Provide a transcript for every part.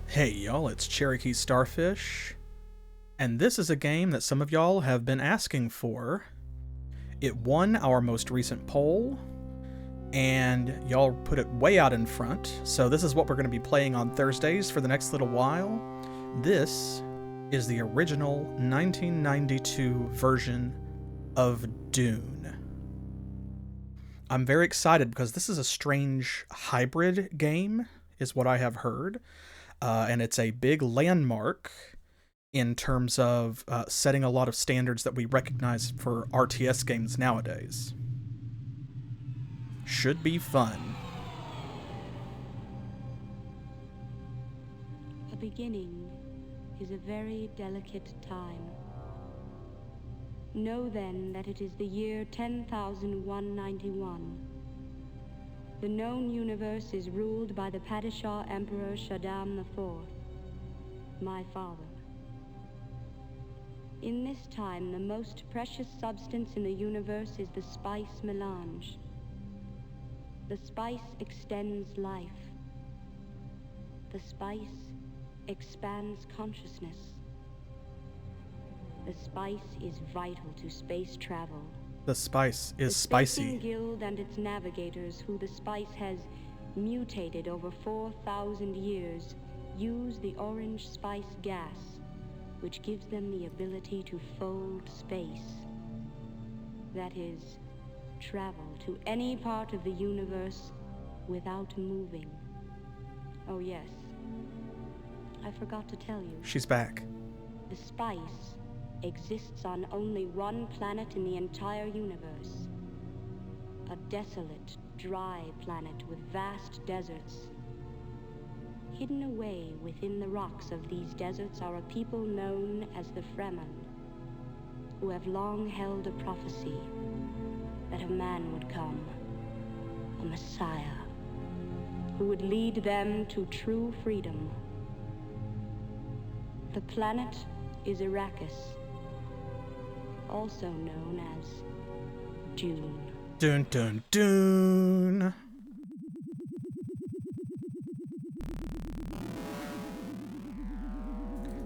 Hey y'all, it's CherokeeStarfish, and this is a game that some of y'all have been asking for. It won our most recent poll, and y'all put it way out in front, so this is what we're going to be playing on Thursdays for the next little while. This is the original 1992 version of Dune. I'm very excited because this is a strange hybrid game, is what I have heard. And it's a big landmark in terms of setting a lot of standards that we recognize for RTS games nowadays. Should be fun. A beginning is a very delicate time. Know then that it is the year 10,191. The known universe is ruled by the Padishah Emperor Shaddam IV, my father. In this time, the most precious substance in the universe is the spice melange. The spice extends life. The spice expands consciousness. The spice is vital to space travel. The spice is spicy. The Spacing Guild and its navigators, who the spice has mutated over 4,000 years, use the orange spice gas, which gives them the ability to fold space. That is, travel to any part of the universe without moving. Oh yes, I forgot to tell you. She's back. The spice exists on only one planet in the entire universe. A desolate, dry planet with vast deserts. Hidden away within the rocks of these deserts are a people known as the Fremen, who have long held a prophecy that a man would come, a Messiah, who would lead them to true freedom. The planet is Arrakis, also known as Dune. Dun Dun Dune.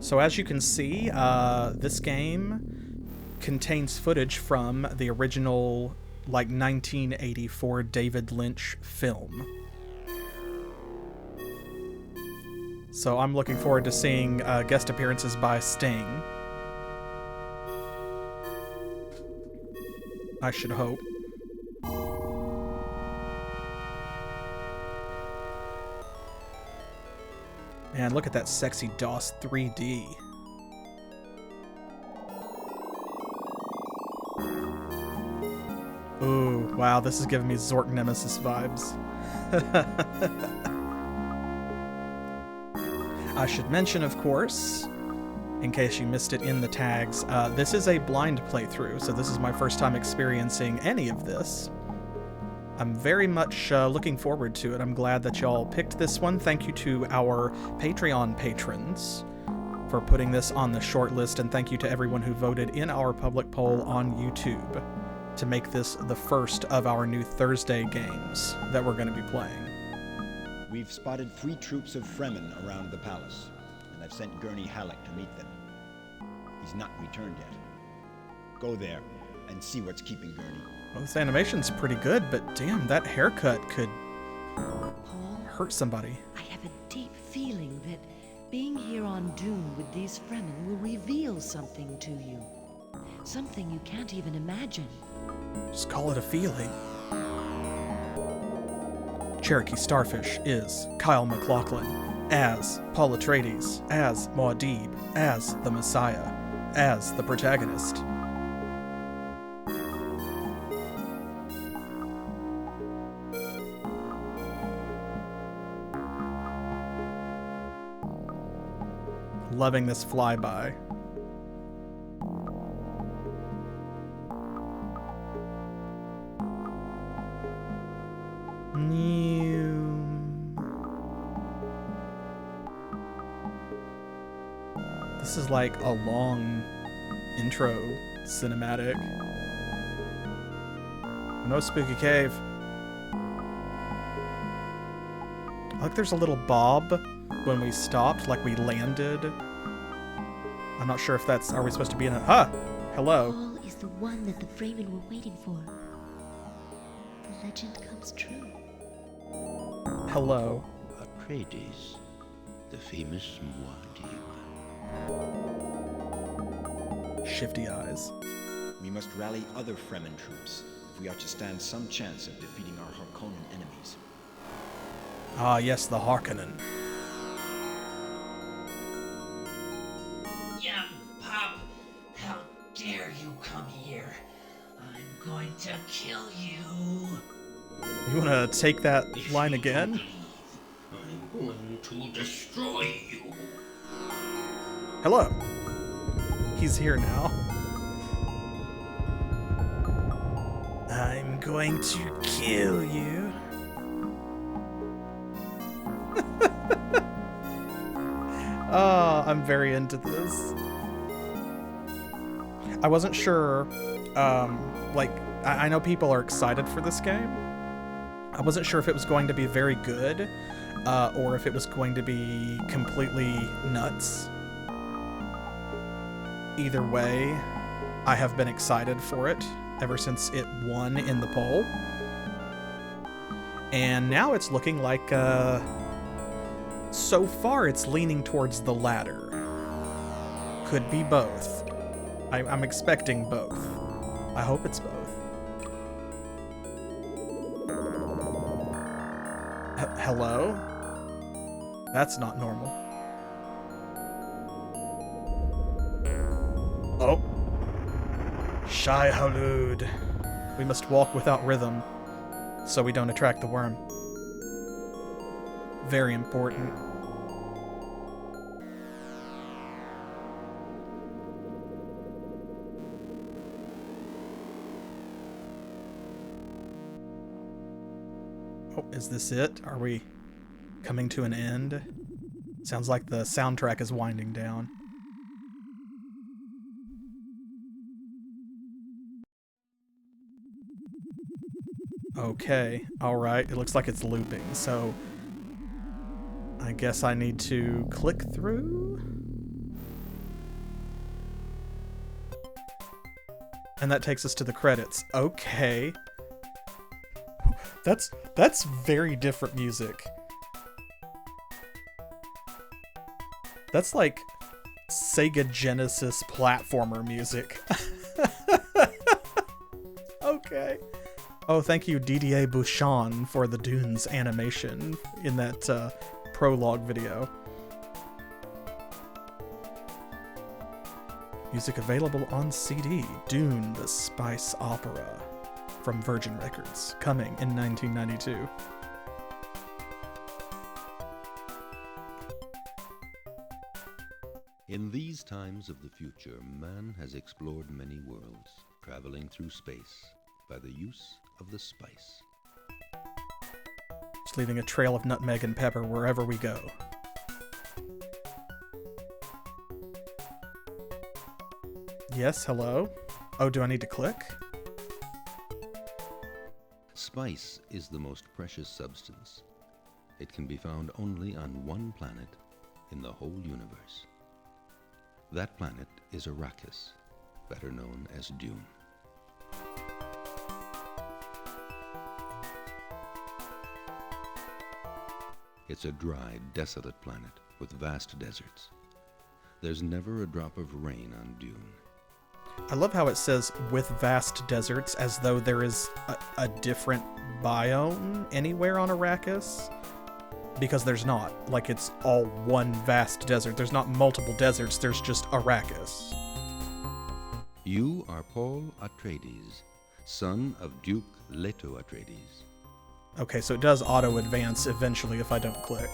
So as you can see, this game contains footage from the original, 1984 David Lynch film. So I'm looking forward to seeing guest appearances by Sting. I should hope. Man, look at that sexy DOS 3D. Ooh, wow, this is giving me Zork Nemesis vibes. I should mention, of course, in case you missed it in the tags, this is a blind playthrough, so this is my first time experiencing any of this. I'm very much looking forward to it. I'm glad that y'all picked this one. Thank you to our Patreon patrons for putting this on the short list, and thank you to everyone who voted in our public poll on YouTube to make this the first of our new Thursday games that we're going to be playing. We've spotted 3 troops of Fremen around the palace, and I've sent Gurney Halleck to meet them. He's not returned yet. Go there and see what's keeping Gurney. Well, this animation's pretty good, but damn, that haircut could Paul, hurt somebody. I have a deep feeling that being here on Dune with these Fremen will reveal something to you. Something you can't even imagine. Just call it a feeling. CherokeeStarfish is Kyle MacLachlan as Paul Atreides, as Muad'Dib, as the Messiah, as the protagonist. Loving this flyby. This is like a long Intro cinematic. No spooky cave. Like there's a little bob when we stopped, like we landed. I'm not sure if that's... Are we supposed to be in a... Ah! Hello. Paul is the one that the Fremen were waiting for. The legend comes true. Hello. Atreides, the famous Muad'Dib. Shifty eyes. We must rally other Fremen troops if we are to stand some chance of defeating our Harkonnen enemies. Ah, yes, the Harkonnen. Young pup, how dare you come here? I'm going to kill you. You wanna take that line again? I'm going to destroy you. Hello. He's here now. I'm going to kill you. Oh, I'm very into this. I wasn't sure, I know people are excited for this game. I wasn't sure if it was going to be very good, or if it was going to be completely nuts. Either way, I have been excited for it ever since it won in the poll. And now it's looking like, so far it's leaning towards the latter. Could be both. I'm expecting both. I hope it's both. Hello? That's not normal. Oh. Shai Halud. We must walk without rhythm, so we don't attract the worm. Very important. Oh, is this it? Are we coming to an end? Sounds like the soundtrack is winding down. Okay, alright. It looks like it's looping, so I guess I need to click through? And that takes us to the credits. Okay. That's very different music. That's like Sega Genesis platformer music. Okay. Oh, thank you, Didier Bouchon, for the Dunes animation in that prologue video. Music available on CD. Dune, the Spice Opera, from Virgin Records, coming in 1992. In these times of the future, man has explored many worlds, traveling through space by the use of the spice. Just leaving a trail of nutmeg and pepper wherever we go. Yes, hello? Oh, do I need to click? Spice is the most precious substance. It can be found only on one planet in the whole universe. That planet is Arrakis, better known as Dune. It's a dry, desolate planet with vast deserts. There's never a drop of rain on Dune. I love how it says with vast deserts, as though there is a different biome anywhere on Arrakis. Because there's not. Like, it's all one vast desert. There's not multiple deserts, there's just Arrakis. You are Paul Atreides, son of Duke Leto Atreides. Okay, so it does auto-advance eventually if I don't click.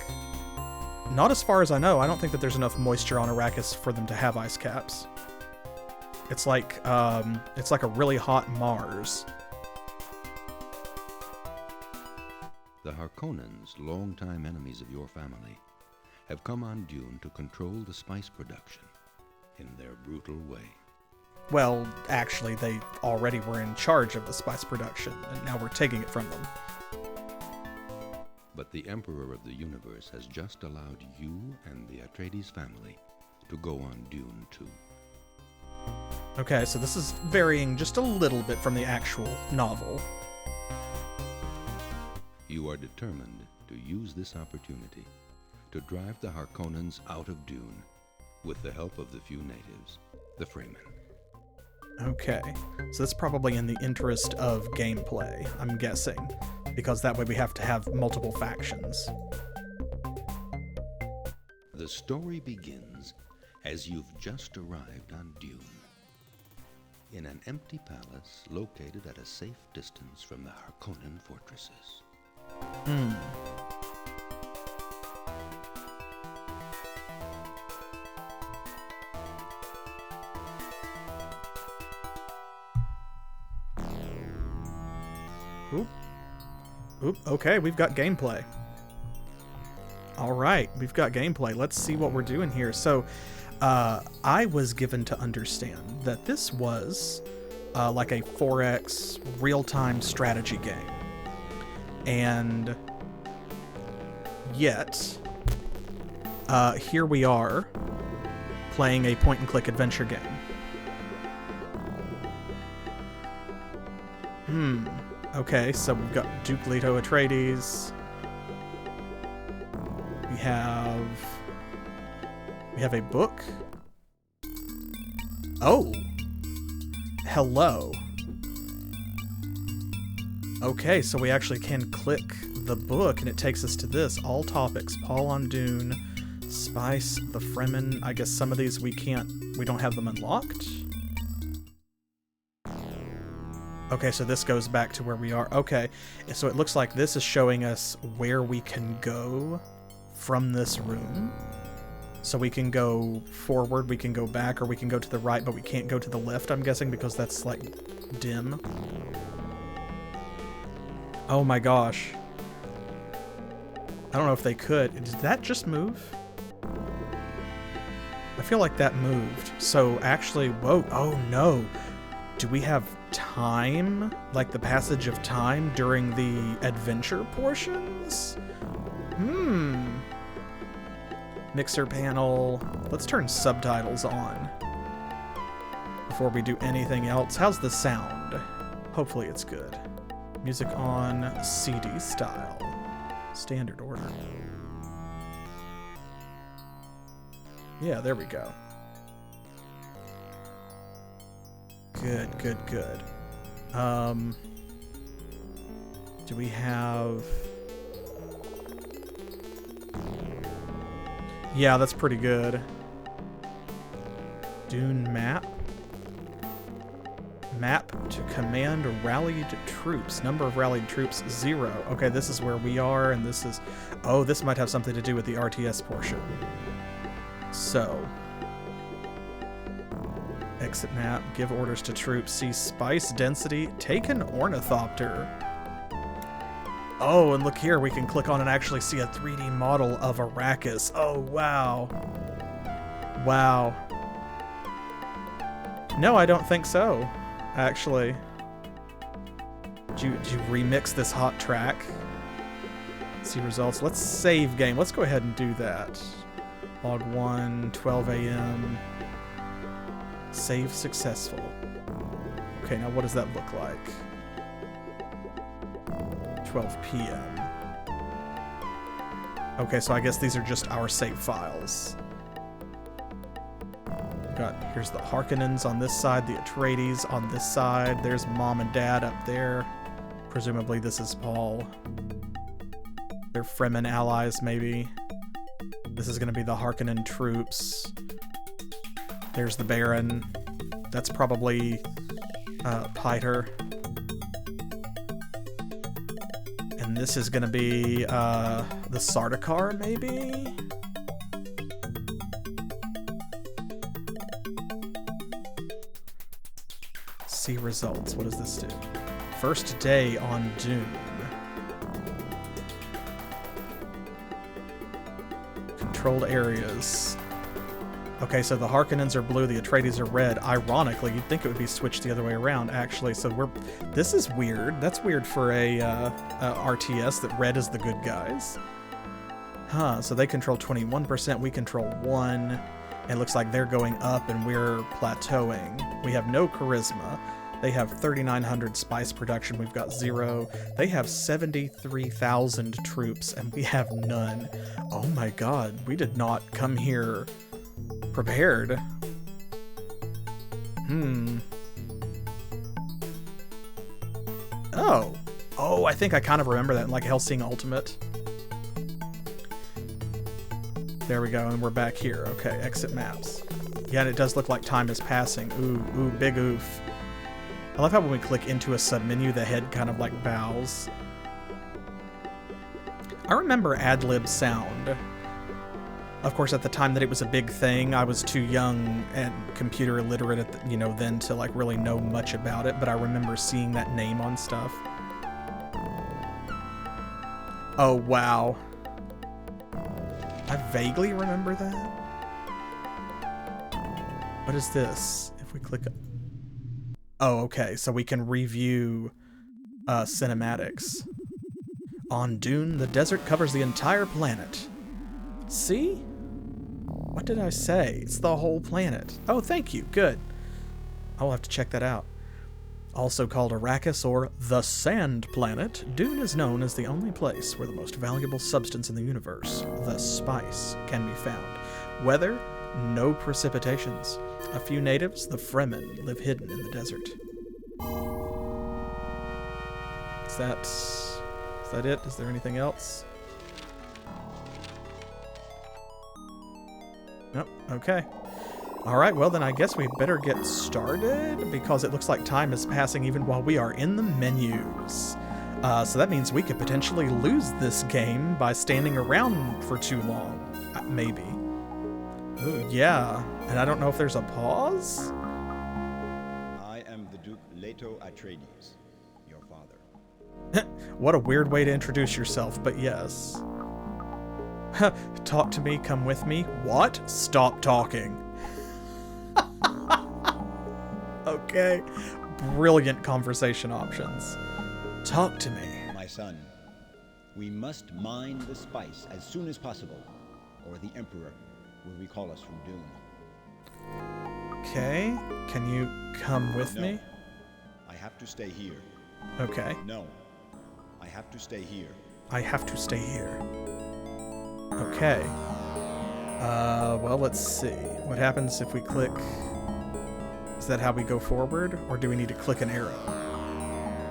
Not as far as I know. I don't think that there's enough moisture on Arrakis for them to have ice caps. It's like a really hot Mars. The Harkonnens, longtime enemies of your family, have come on Dune to control the spice production in their brutal way. Well, actually, they already were in charge of the spice production, and now we're taking it from them. But the Emperor of the Universe has just allowed you and the Atreides family to go on Dune 2. Okay, so this is varying just a little bit from the actual novel. You are determined to use this opportunity to drive the Harkonnens out of Dune with the help of the few natives, the Fremen. Okay, so that's probably in the interest of gameplay, I'm guessing, because that way we have to have multiple factions. The story begins as you've just arrived on Dune, in an empty palace located at a safe distance from the Harkonnen fortresses. Oop, okay, we've got gameplay. Alright, we've got gameplay. Let's see what we're doing here. So, I was given to understand that this was like a 4X real-time strategy game. And yet, here we are playing a point-and-click adventure game. Okay, so we've got Duke Leto Atreides. We have a book. Oh! Hello. Okay, so we actually can click the book and it takes us to this. All topics. Paul on Dune. Spice, the Fremen. I guess some of these we don't have them unlocked. Okay, so this goes back to where we are. Okay, so it looks like this is showing us where we can go from this room. So we can go forward, we can go back, or we can go to the right, but we can't go to the left, I'm guessing, because that's, like, dim. Oh my gosh. I don't know if they could. Did that just move? I feel like that moved. So actually, whoa, oh no. Do we have time? Like the passage of time during the adventure portions? Mixer panel. Let's turn subtitles on before we do anything else. How's the sound? Hopefully it's good. Music on CD style. Standard order. Yeah, there we go. Good, good, good. Do we have... Yeah, that's pretty good. Dune map. Map to command rallied troops. Number of rallied troops, 0. Okay, this is where we are, and this is... Oh, this might have something to do with the RTS portion. So... Exit map, give orders to troops, see spice density, take an ornithopter. Oh, and look here, we can click on and actually see a 3D model of Arrakis. Oh, wow. Wow. No, I don't think so, actually. Did you remix this hot track? See results. Let's save game. Let's go ahead and do that. Log 1, 12 a.m. Save successful. Okay, now what does that look like? 12 p.m. Okay, so I guess these are just our save files. Here's the Harkonnens on this side, the Atreides on this side. There's Mom and Dad up there. Presumably this is Paul. They're Fremen allies, maybe. This is going to be the Harkonnen troops. There's the Baron. That's probably Piter. And this is going to be the Sardaukar, maybe? See results. What does this do? First day on Dune. Controlled areas. Okay, so the Harkonnens are blue, the Atreides are red. Ironically, you'd think it would be switched the other way around, actually. So this is weird. That's weird for a RTS, that red is the good guys. Huh, so they control 21%, we control 1. It looks like they're going up and we're plateauing. We have no charisma. They have 3,900 spice production, we've got 0. They have 73,000 troops, and we have none. Oh my god, we did not come here prepared. Oh, I think I kind of remember that in like Hellsing Ultimate. There we go, and we're back here. Okay, exit maps. Yeah, and it does look like time is passing. Ooh, big oof. I love how when we click into a submenu, the head kind of like bows. I remember ad-lib sound. Of course, at the time that it was a big thing, I was too young and computer illiterate, then to like really know much about it, but I remember seeing that name on stuff. Oh, wow. I vaguely remember that. What is this? If we click... Oh, okay, so we can review cinematics. On Dune, the desert covers the entire planet. See? What did I say? It's the whole planet. Oh, thank you. Good. I'll have to check that out. Also called Arrakis or the Sand Planet, Dune is known as the only place where the most valuable substance in the universe, the spice, can be found. Weather, no precipitations. A few natives, the Fremen, live hidden in the desert. Is that it? Is there anything else? Nope. Okay. Alright, well then I guess we better get started, because it looks like time is passing even while we are in the menus. So that means we could potentially lose this game by standing around for too long. Maybe. Ooh, yeah. And I don't know if there's a pause? I am the Duke Leto Atreides, your father. What a weird way to introduce yourself, but yes. Talk to me, come with me. What? Stop talking. Okay. Brilliant conversation options. Talk to me. My son, we must mine the spice as soon as possible, or the Emperor will recall us from Dune. Okay. Can you come with me? I have to stay here. Okay. No. I have to stay here. I have to stay here. Okay. Well, let's see. What happens if we click... Is that how we go forward? Or do we need to click an arrow?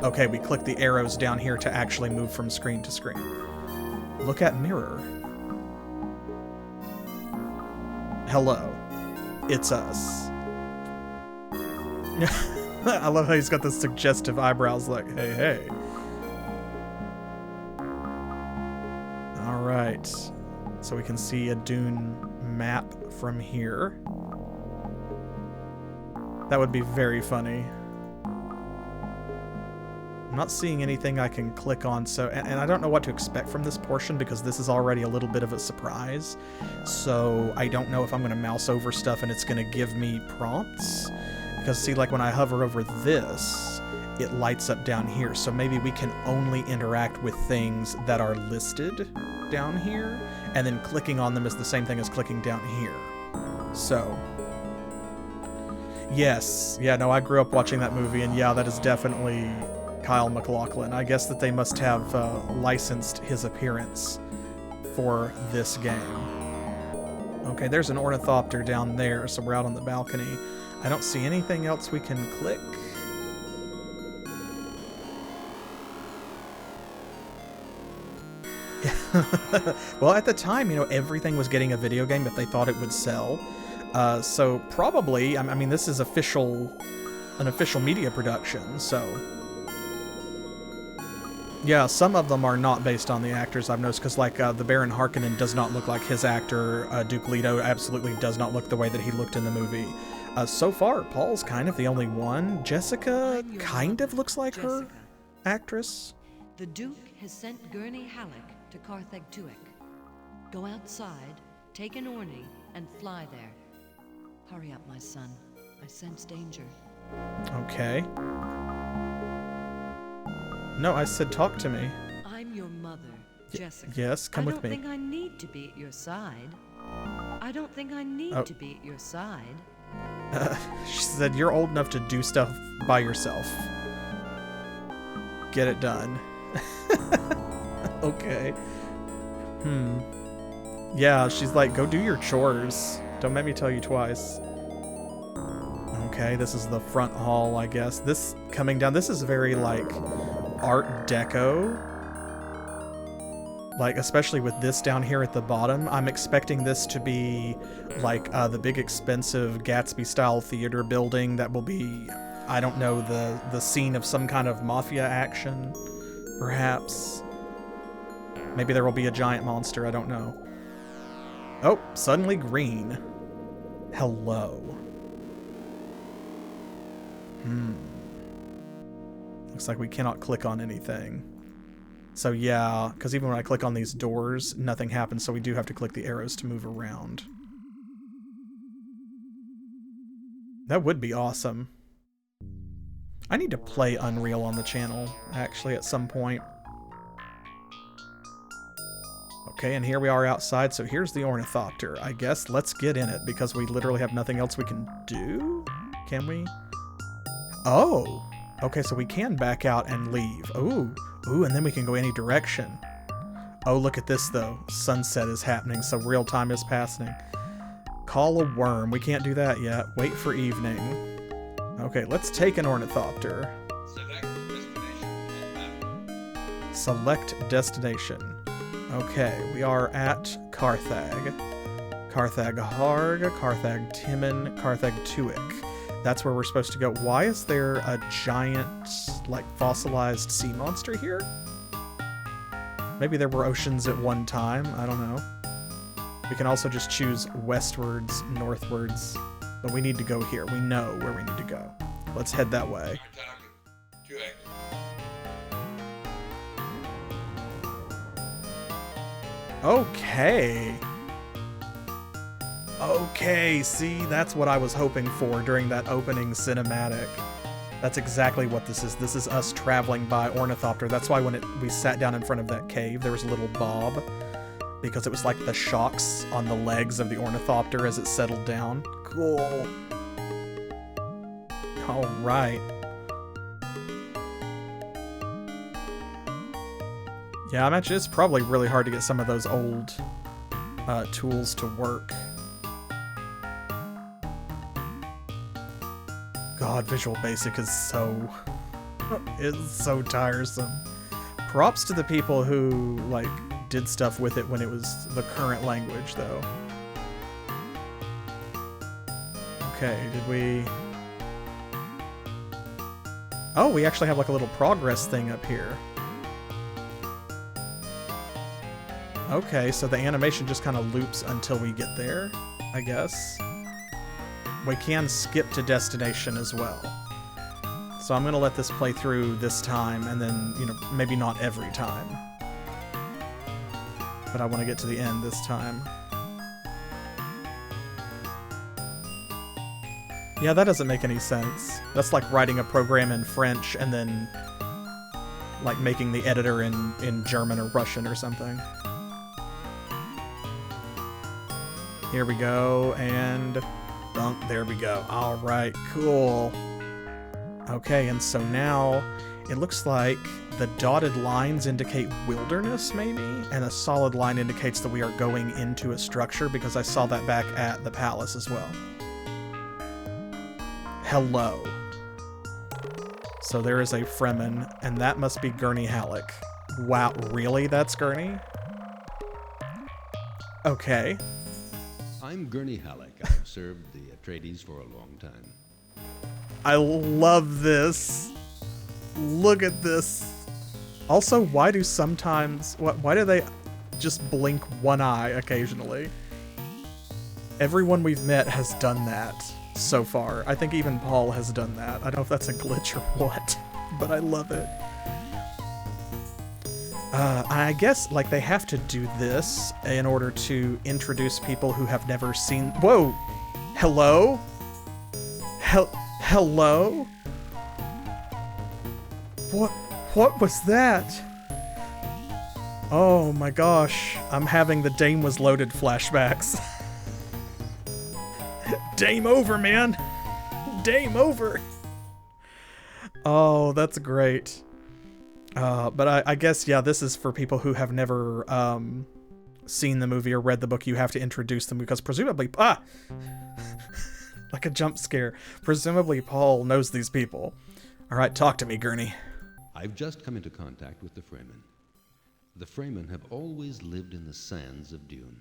Okay, we click the arrows down here to actually move from screen to screen. Look at mirror. Hello. It's us. I love how he's got the suggestive eyebrows like, hey, hey. Alright. So we can see a Dune map from here. That would be very funny. I'm not seeing anything I can click on, so and I don't know what to expect from this portion because this is already a little bit of a surprise. So I don't know if I'm going to mouse over stuff and it's going to give me prompts. Because see, like when I hover over this, it lights up down here. So maybe we can only interact with things that are listed down here, and then clicking on them is the same thing as clicking down here. So... Yes. Yeah, no, I grew up watching that movie, and yeah, that is definitely Kyle MacLachlan. I guess that they must have licensed his appearance for this game. Okay, there's an ornithopter down there, so we're out on the balcony. I don't see anything else we can click. Well, at the time, everything was getting a video game if they thought it would sell. So probably, I mean, this is an official media production, so... Yeah, some of them are not based on the actors, I've noticed, because like the Baron Harkonnen does not look like his actor. Duke Leto absolutely does not look the way that he looked in the movie. So far, Paul's kind of the only one. Jessica kind of looks like her actress. The Duke has sent Gurney Halleck to Carthag Tuek. Go outside, take an Orny, and fly there. Hurry up, my son. I sense danger. Okay. No, I said talk to me. I'm your mother, Jessica. Yes, come with me. I don't think I need to be at your side. I don't think I need to be at your side. She said you're old enough to do stuff by yourself. Get it done. Okay. Yeah, she's like, go do your chores. Don't make me tell you twice. Okay, this is the front hall, I guess. This coming down, this is very like Art Deco. Like, especially with this down here at the bottom, I'm expecting this to be like the big expensive Gatsby-style theater building that will be, I don't know, the scene of some kind of mafia action, perhaps. Maybe there will be a giant monster, I don't know. Oh, suddenly green. Hello. Looks like we cannot click on anything. So yeah, because even when I click on these doors, nothing happens, so we do have to click the arrows to move around. That would be awesome. I need to play Unreal on the channel, actually, at some point. Okay, and here we are outside, so here's the Ornithopter. I guess let's get in it, because we literally have nothing else we can do? Can we? Oh! Okay, so we can back out and leave. Ooh, and then we can go any direction. Oh, look at this, though. Sunset is happening, so real time is passing. Call a worm. We can't do that yet. Wait for evening. Okay, let's take an Ornithopter. Select destination. Okay, we are at Carthag. Carthag Harg, Carthag Timon, Carthag Tuic. That's where we're supposed to go. Why is there a giant, like, fossilized sea monster here? Maybe there were oceans at one time. I don't know. We can also just choose westwards, northwards. But we need to go here. We know where we need to go. Let's head that way. Okay. Okay, see, that's what I was hoping for during that opening cinematic. That's exactly what this is. This is us traveling by Ornithopter. That's why when we sat down in front of that cave, there was a little bob, because it was like the shocks on the legs of the Ornithopter as it settled down. Cool. All right. Yeah, I imagine it's probably really hard to get some of those old tools to work. God, Visual Basic is so tiresome. Props to the people who, like, did stuff with it when it was the current language, though. Okay, did we... Oh, we actually have, like, a little progress thing up here. Okay, so the animation just kind of loops until we get there, I guess. We can skip to destination as well. So I'm going to let this play through this time, and then, you know, maybe not every time. But I want to get to the end this time. Yeah, that doesn't make any sense. That's like writing a program in French and then, like, making the editor in German or Russian or something. Here we go, and... Bunk, there we go. Alright, cool. Okay, and so now it looks like the dotted lines indicate wilderness, maybe? And a solid line indicates that we are going into a structure, because I saw that back at the palace as well. Hello. So there is a Fremen, and that must be Gurney Halleck. Wow, really? That's Gurney? Okay. I'm Gurney Halleck. I've served the Atreides for a long time. I love this. Look at this. Also, why do sometimes... Why do they just blink one eye occasionally? Everyone we've met has done that so far. I think even Paul has done that. I don't know if that's a glitch or what, but I love it. I guess, like, they have to do this in order to introduce people who have never seen... Whoa! Hello? Hello? What was that? Oh my gosh, I'm having the Dame was loaded flashbacks. Dame over, man. Dame over. Oh, that's great. But I guess, yeah, this is for people who have never seen the movie or read the book. You have to introduce them because presumably... like a jump scare. Presumably Paul knows these people. All right, talk to me, Gurney. I've just come into contact with the Fremen. The Fremen have always lived in the sands of Dune.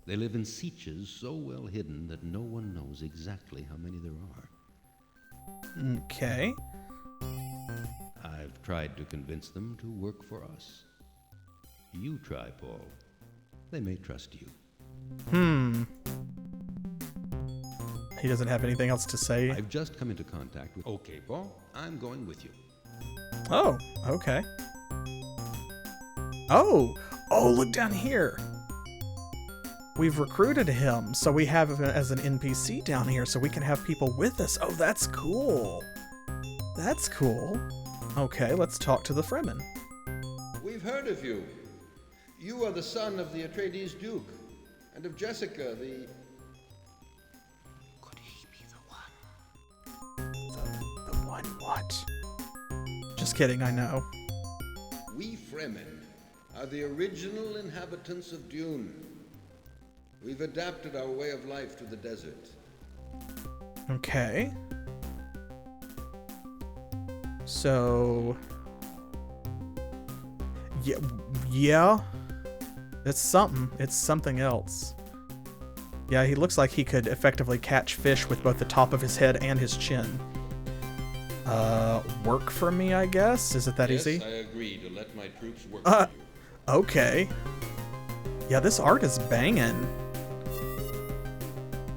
They live in sieges so well hidden that no one knows exactly how many there are. Okay. I've tried to convince them to work for us. You try, Paul. They may trust you. He doesn't have anything else to say. I've just come into contact with... Okay, Paul, I'm going with you. Oh, okay. Oh, look down here. We've recruited him, so we have him as an NPC down here, so we can have people with us. Oh, that's cool. That's cool. Okay, let's talk to the Fremen. We've heard of you. You are the son of the Atreides Duke, and of Jessica, the... Could he be the one? The one what? Just kidding, I know. We Fremen are the original inhabitants of Dune. We've adapted our way of life to the desert. Okay. So... Yeah. It's something. It's something else. Yeah, he looks like he could effectively catch fish with both the top of his head and his chin. Work for me, I guess? Is it that easy? Yes, I agree to let my troops work for you. Okay. Yeah, this art is banging.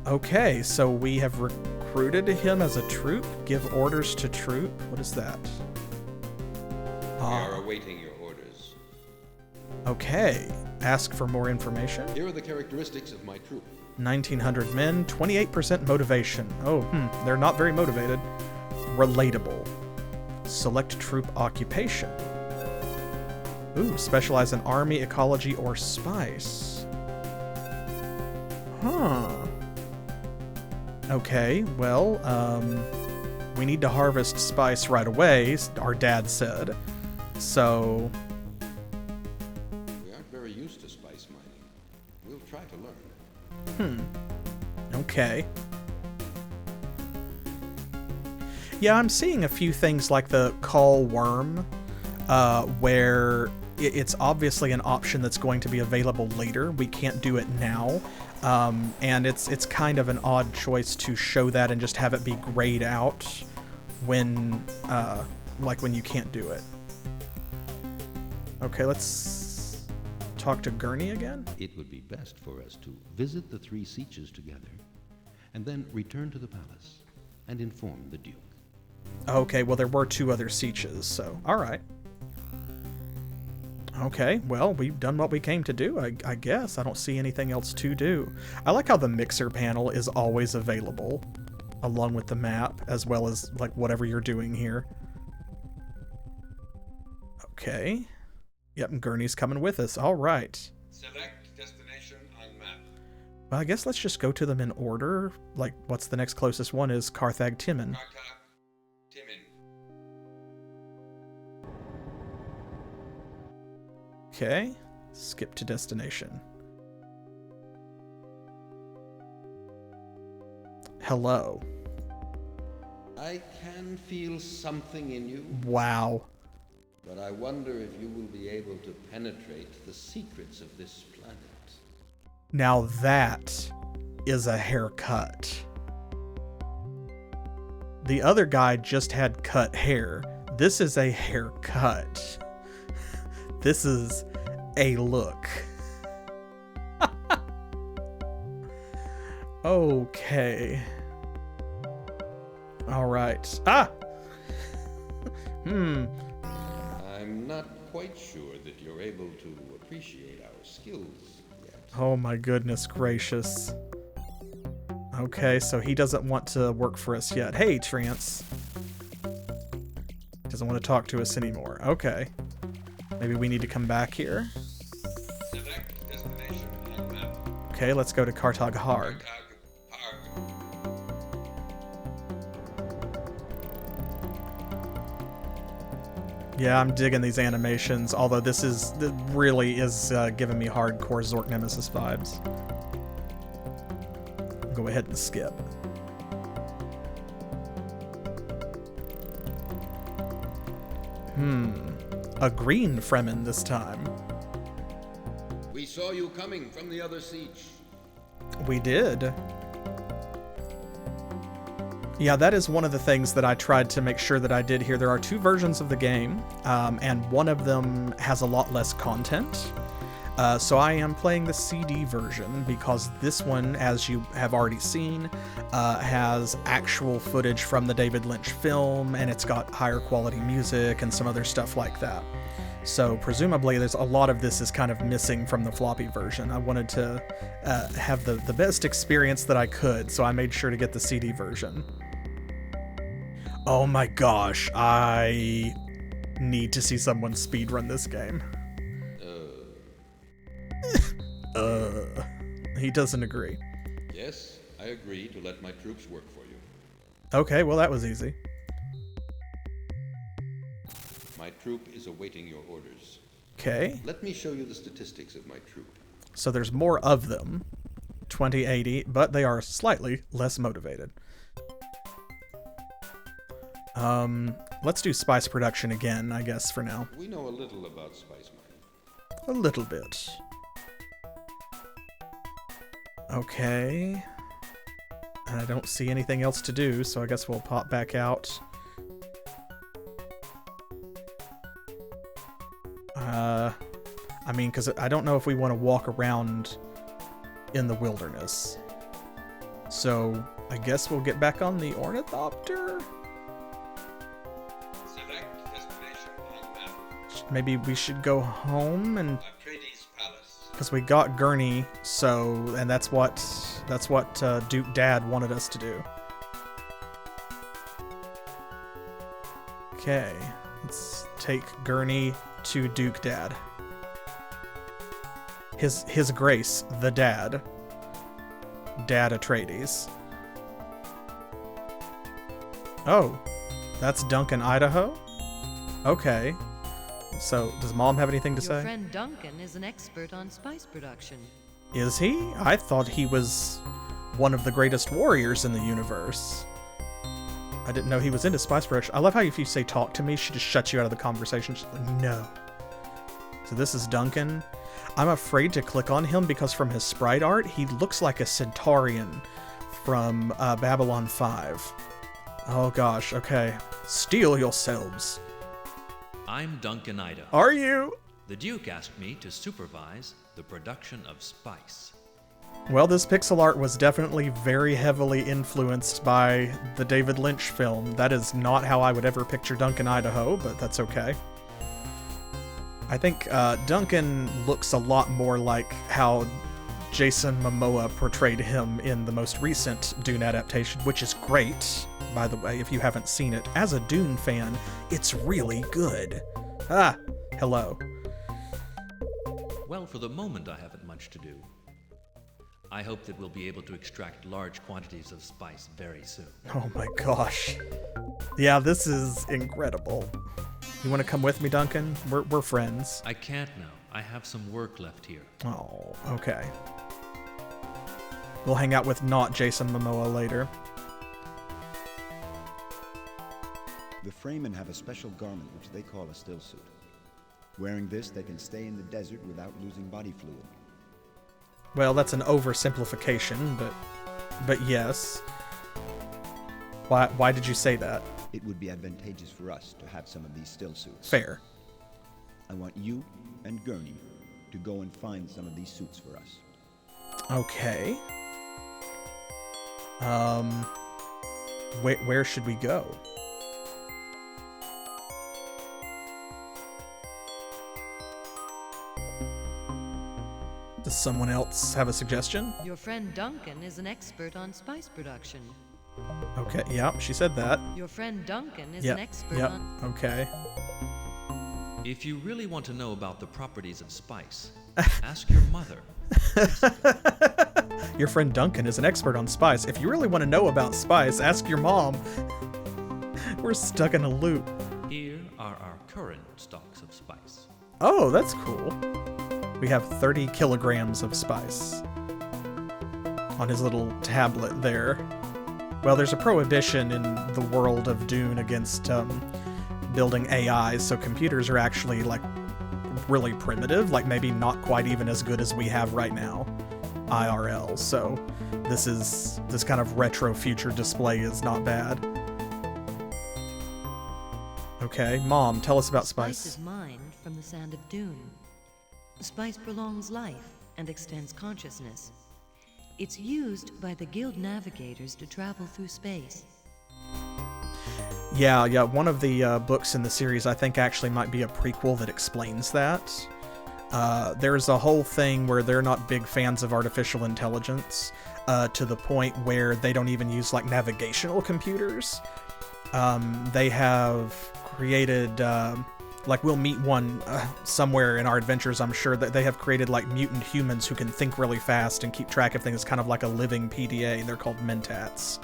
Okay, so we have recruited him as a troop. Give orders to troop. What is that? We are awaiting your orders. Okay. Ask for more information. Here are the characteristics of my troop. 1,900 men, 28% motivation. Oh, they're not very motivated. Relatable. Select troop occupation. Ooh, specialize in army, ecology, or spice. Huh. Okay, well, we need to harvest spice right away, our dad said. So... We aren't very used to spice mining. We'll try to learn. Okay. Yeah, I'm seeing a few things like the call worm, where it's obviously an option that's going to be available later. We can't do it now. And it's kind of an odd choice to show that and just have it be grayed out when, like when you can't do it. Okay, let's talk to Gurney again. It would be best for us to visit the 3 sieges together, and then return to the palace and inform the Duke. Okay, well there were 2 other sieges, so alright. Okay, well, we've done what we came to do, I guess. I don't see anything else to do. I like how the mixer panel is always available, along with the map, as well as, like, whatever you're doing here. Okay. Yep, Gurney's coming with us. All right. Select destination on map. Well, I guess let's just go to them in order. Like, what's the next closest one is Carthag Timon. Timon. Okay. Skip to destination. Hello. I can feel something in you, Wow. but I wonder if you will be able to penetrate the secrets of this planet. Now that is a haircut. The other guy just had cut hair. This is a haircut. This is a look. Okay. All right. Ah! I'm not quite sure that you're able to appreciate our skills yet. Oh my goodness gracious. Okay, so he doesn't want to work for us yet. Hey, Trance. Doesn't want to talk to us anymore. Okay. Maybe we need to come back here. Select destination on map. Okay, let's go to Kartag Harg. Yeah, I'm digging these animations, although this really is giving me hardcore Zork Nemesis vibes. Go ahead and skip. A green Fremen this time. We saw you coming from the other siege. We did. Yeah, that is one of the things that I tried to make sure that I did here. There are 2 versions of the game, and one of them has a lot less content. So I am playing the CD version because this one, as you have already seen, has actual footage from the David Lynch film, and it's got higher quality music and some other stuff like that. So presumably there's a lot of this is kind of missing from the floppy version. I wanted to have the best experience that I could, so I made sure to get the CD version. Oh my gosh, I need to see someone speedrun this game. He doesn't agree. Yes, I agree to let my troops work for you. Okay, well that was easy. My troop is awaiting your orders. Okay. Let me show you the statistics of my troop. So there's more of them. 2080, but they are slightly less motivated. Let's do spice production again, I guess, for now. We know a little about spice mining. A little bit. Okay. And I don't see anything else to do, so I guess we'll pop back out. I mean, because I don't know if we want to walk around in the wilderness. So I guess we'll get back on the ornithopter? Select destination on map. Maybe we should go home and... Atreides Palace. Because we got Gurney, so... And that's what Duke Dad wanted us to do. Okay. Let's take Gurney to Duke Dad. His Grace, the Dad. Dad Atreides. Oh, that's Duncan, Idaho? Okay. So, does Mom have anything to say? Your friend Duncan is an expert on spice production. Is he? I thought he was one of the greatest warriors in the universe. I didn't know he was into spice production. I love how if you say talk to me, she just shuts you out of the conversation. She's like, no. So this is Duncan. I'm afraid to click on him because from his sprite art, he looks like a Centaurian from Babylon 5. Oh gosh, okay. Steel yourselves. I'm Duncan Idaho. Are you? The Duke asked me to supervise the production of spice. Well, this pixel art was definitely very heavily influenced by the David Lynch film. That is not how I would ever picture Duncan, Idaho, but that's okay. I think Duncan looks a lot more like how Jason Momoa portrayed him in the most recent Dune adaptation, which is great, by the way, if you haven't seen it. As a Dune fan, it's really good. Ah, hello. Well, for the moment I haven't much to do. I hope that we'll be able to extract large quantities of spice very soon. Oh my gosh. Yeah, this is incredible. You want to come with me, Duncan? We're friends. I can't now. I have some work left here. Oh, okay. We'll hang out with not Jason Momoa later. The Fremen have a special garment which they call a still suit. Wearing this, they can stay in the desert without losing body fluid. Well, that's an oversimplification, but yes. Why did you say that? It would be advantageous for us to have some of these still suits. Fair. I want you and Gurney to go and find some of these suits for us. Okay. Where should we go? The Does someone else have a suggestion? Your friend Duncan is an expert on spice production. Okay, yeah, she said that. Your friend Duncan is an expert on... Okay. If you really want to know about the properties of spice, ask your mother. Your friend Duncan is an expert on spice. If you really want to know about spice, ask your mom. We're stuck in a loop. Here are our current stocks of spice. Oh, that's cool. We have 30 kilograms of spice on his little tablet there. Well, there's a prohibition in the world of Dune against building AIs, so computers are actually like really primitive, like maybe not quite even as good as we have right now, IRL. So this kind of retro future display is not bad. Okay, Mom, tell us about spice. Spice is mined from the sand of Dune. Spice prolongs life and extends consciousness. It's used by the Guild navigators to travel through space. Yeah, one of the books in the series I think actually might be a prequel that explains that. There's a whole thing where they're not big fans of artificial intelligence, to the point where they don't even use like navigational computers. They have created, like we'll meet one somewhere in our adventures, I'm sure, that they have created like mutant humans who can think really fast and keep track of things, kind of like a living PDA. They're called mentats.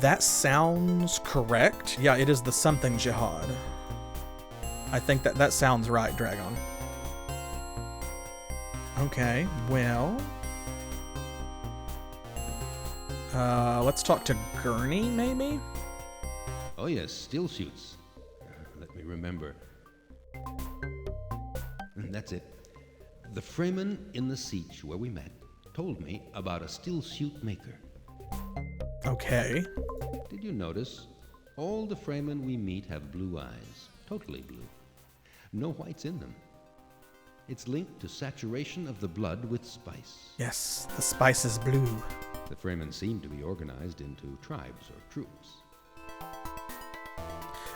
That sounds correct. Yeah, it is the something jihad. I think that sounds right, Dragon. Okay, well... let's talk to Gurney, maybe? Oh yes, still shoots. Let me remember. That's it. The Fremen in the siege where we met told me about a still shoot maker. Okay. Did you notice? All the Fremen we meet have blue eyes. Totally blue. No whites in them. It's linked to saturation of the blood with spice. Yes, the spice is blue. The Fremen seem to be organized into tribes or troops.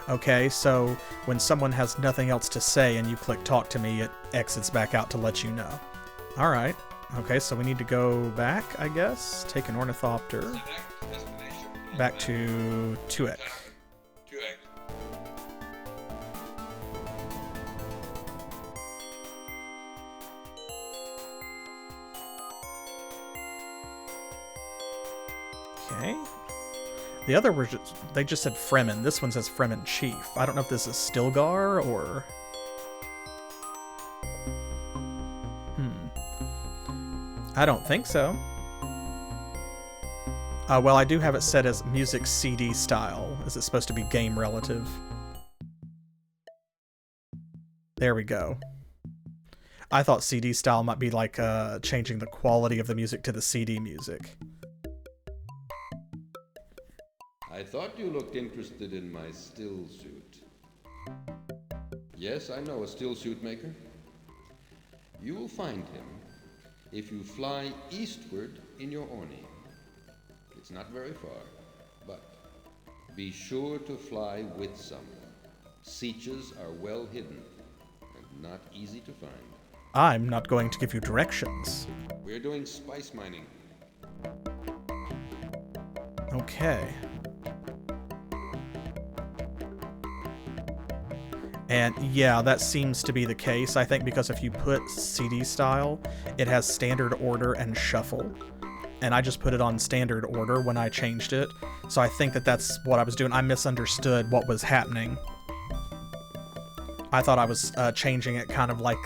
Okay, so when someone has nothing else to say and you click talk to me, it exits back out to let you know. Alright. Okay, so we need to go back, I guess. Take an ornithopter. Back to Tuek. Okay. The other were just, they just said Fremen. This one says Fremen Chief. I don't know if this is Stilgar or... I don't think so. Well, I do have it set as music CD style. Is it supposed to be game relative? There we go. I thought CD style might be like changing the quality of the music to the CD music. I thought you looked interested in my still suit. Yes, I know a still suit maker. You will find him if you fly eastward in your Orni. It's not very far, but be sure to fly with someone. Sieges are well hidden and not easy to find. I'm not going to give you directions. We're doing spice mining. Okay. And yeah, that seems to be the case, I think, because if you put CD style, it has standard order and shuffle. And I just put it on standard order when I changed it. So I think that's what I was doing. I misunderstood what was happening. I thought I was changing it kind of like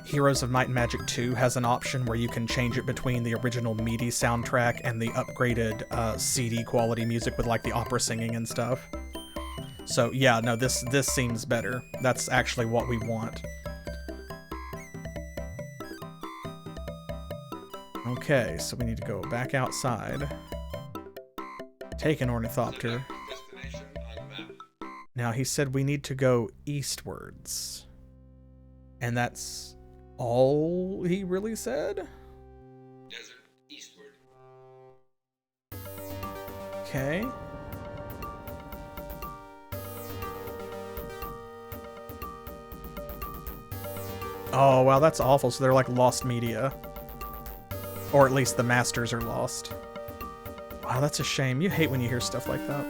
Heroes of Might and Magic 2 has an option where you can change it between the original MIDI soundtrack and the upgraded CD quality music with like the opera singing and stuff. So yeah, no, this seems better. That's actually what we want. Okay, so we need to go back outside. Take an ornithopter. Now he said we need to go eastwards. And that's all he really said? Desert eastward. Okay. Oh, wow, that's awful. So they're like lost media. Or at least the masters are lost. Wow, that's a shame. You hate when you hear stuff like that.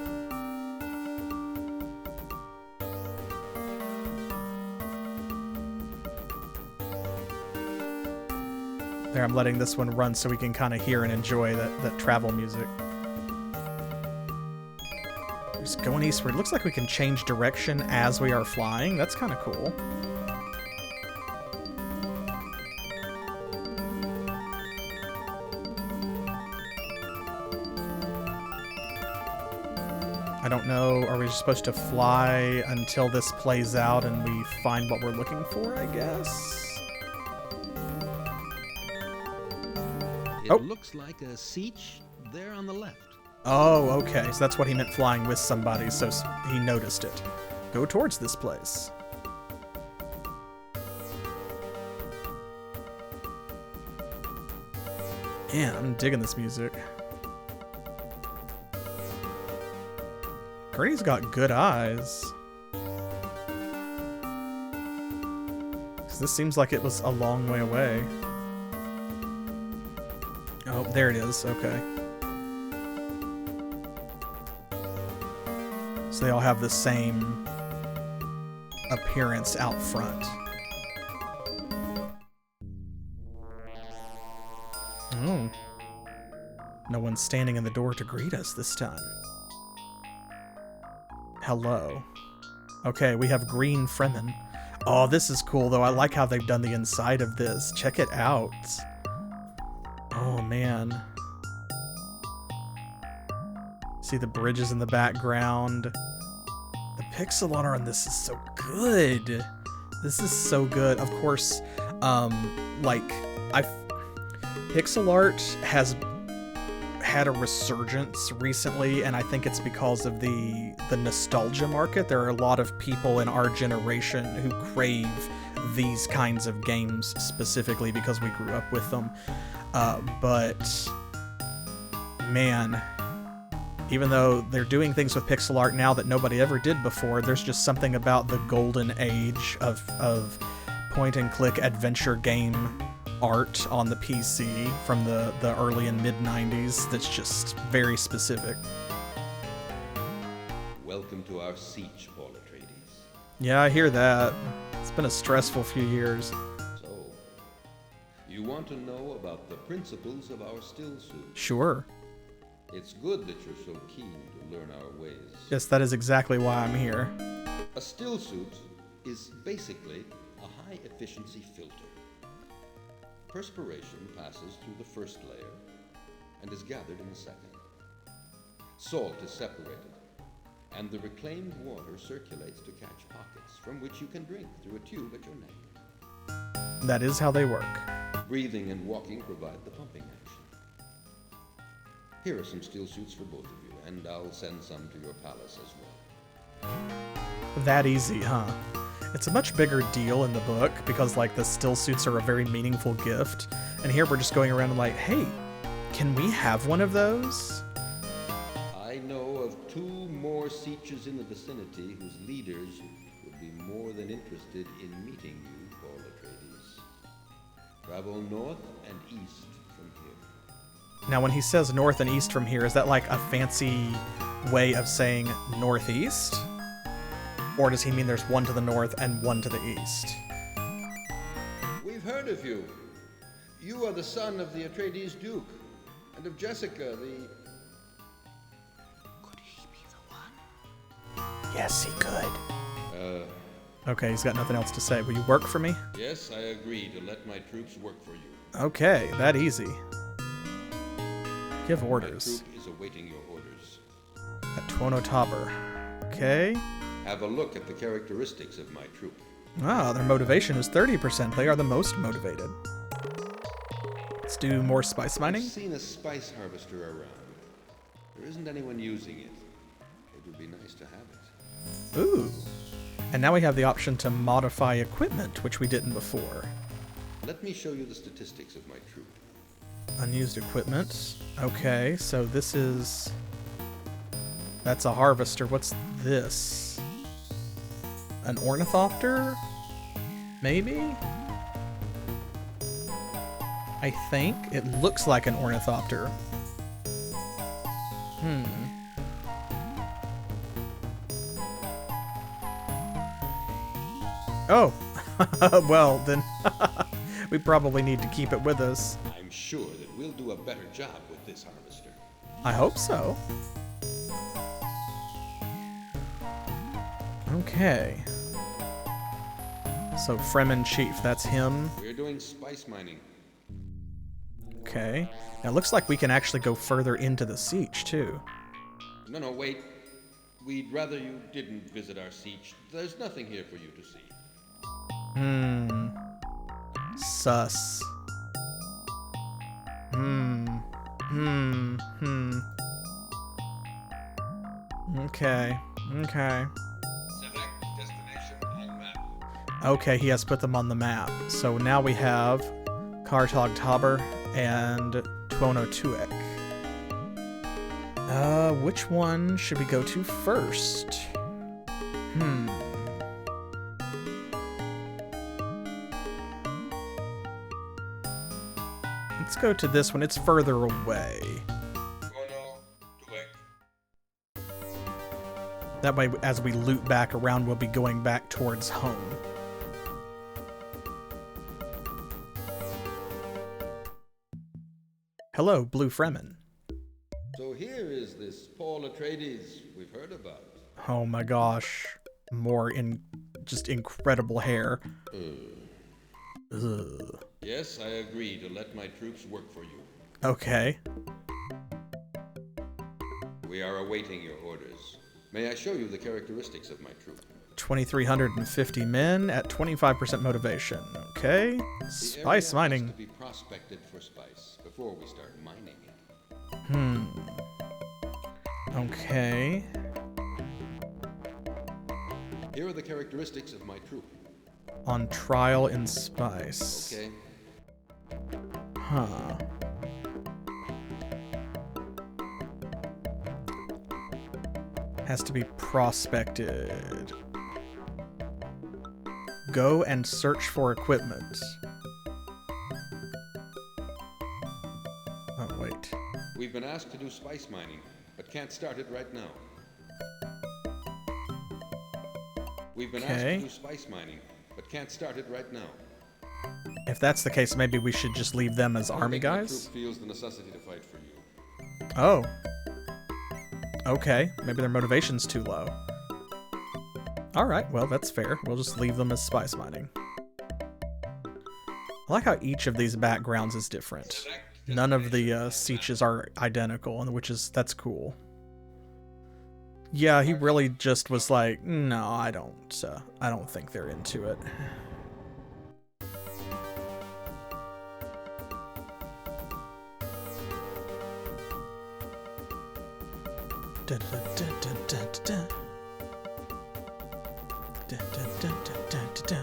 There, I'm letting this one run so we can kind of hear and enjoy that travel music. Just going eastward. Looks like we can change direction as we are flying. That's kind of cool. I don't know, are we supposed to fly until this plays out and we find what we're looking for, I guess? It looks like a siege there on the left. Oh, okay, so that's what he meant flying with somebody, so he noticed it. Go towards this place. Man, I'm digging this music. Gurney's got good eyes. This seems like it was a long way away. Oh, there it is. Okay. So they all have the same appearance out front. Oh. No one's standing in the door to greet us this time. Hello. Okay, we have green Fremen. Oh, this is cool, though. I like how they've done the inside of this. Check it out. Oh, man. See the bridges in the background. The pixel art on this is so good. This is so good. Of course, pixel art has had a resurgence recently, and I think it's because of the nostalgia market. There are a lot of people in our generation who crave these kinds of games specifically because we grew up with them. But man, even though they're doing things with pixel art now that nobody ever did before, there's just something about the golden age of point-and-click adventure game art on the PC from the early and mid-90s that's just very specific. Welcome to our siege, Paul Atreides. Yeah, I hear that. It's been a stressful few years. So, you want to know about the principles of our still suit? Sure. It's good that you're so keen to learn our ways. Yes, that is exactly why I'm here. A still suit is basically a high-efficiency filter. Perspiration passes through the first layer and is gathered in the second. Salt is separated, and the reclaimed water circulates to catch pockets from which you can drink through a tube at your neck. That is how they work. Breathing and walking provide the pumping action. Here are some steel suits for both of you, and I'll send some to your palace as well. That easy, huh? It's a much bigger deal in the book because, like, the still suits are a very meaningful gift. And here we're just going around and like, hey, can we have one of those? I know of 2 more sieges in the vicinity whose leaders would be more than interested in meeting you, Paul Atreides. Travel north and east from here. Now, when he says north and east from here, is that like a fancy way of saying northeast? Or does he mean there's one to the north and one to the east? We've heard of you. You are the son of the Atreides Duke, and of Jessica, the... Could he be the one? Yes, he could. Okay, he's got nothing else to say. Will you work for me? Yes, I agree to let my troops work for you. Okay, that easy. Give My orders. troop is awaiting your orders. At Tuono Topper. Okay. Have a look at the characteristics of my troop. Ah, their motivation is 30%. They are the most motivated. Let's do more spice mining. I've seen a spice harvester around. There isn't anyone using it. It would be nice to have it. Ooh. And now we have the option to modify equipment, which we didn't before. Let me show you the statistics of my troop. Unused equipment. Okay, so this is... That's a harvester. What's this? An ornithopter? Maybe? I think. It looks like an ornithopter. Oh! Well, then we probably need to keep it with us. I'm sure that we'll do a better job with this harvester. I hope so. Okay. So, Fremen Chief, that's him. We're doing spice mining. Okay. Now, it looks like we can actually go further into the siege, too. No, wait. We'd rather you didn't visit our siege. There's nothing here for you to see. Sus. Okay. Select destination on map. Okay, he has put them on the map. So now we have Kartog Taber and Tuono Tuek. Which one should we go to first? Let's go to this one. It's further away. That way, as we loop back around, we'll be going back towards home. Hello, Blue Fremen. So here is this Paul Atreides we've heard about. Oh my gosh. More just incredible hair. Ugh. Yes, I agree to let my troops work for you. Okay. We are awaiting your orders. May I show you the characteristics of my troop? 2,350 men at 25% motivation. Okay. Spice mining. Has to be prospected for spice before we start mining it. Okay. Here are the characteristics of my troop. On trial in spice. Okay. Huh. Has to be prospected. Go and search for equipment. Oh, wait. We've been asked to do spice mining, but can't start it right now. We've been asked to do spice mining, but can't start it right now. If that's the case, maybe we should just leave them as army guys? My troop feels the necessity to fight for you. Oh. Okay, maybe their motivation's too low. Alright, well, that's fair. We'll just leave them as spice mining. I like how each of these backgrounds is different. None of the sieges are identical, that's cool. Yeah, he really just was like, no, I don't think they're into it. Da, da, da, da, da, da. Da, da, da, da, da, da.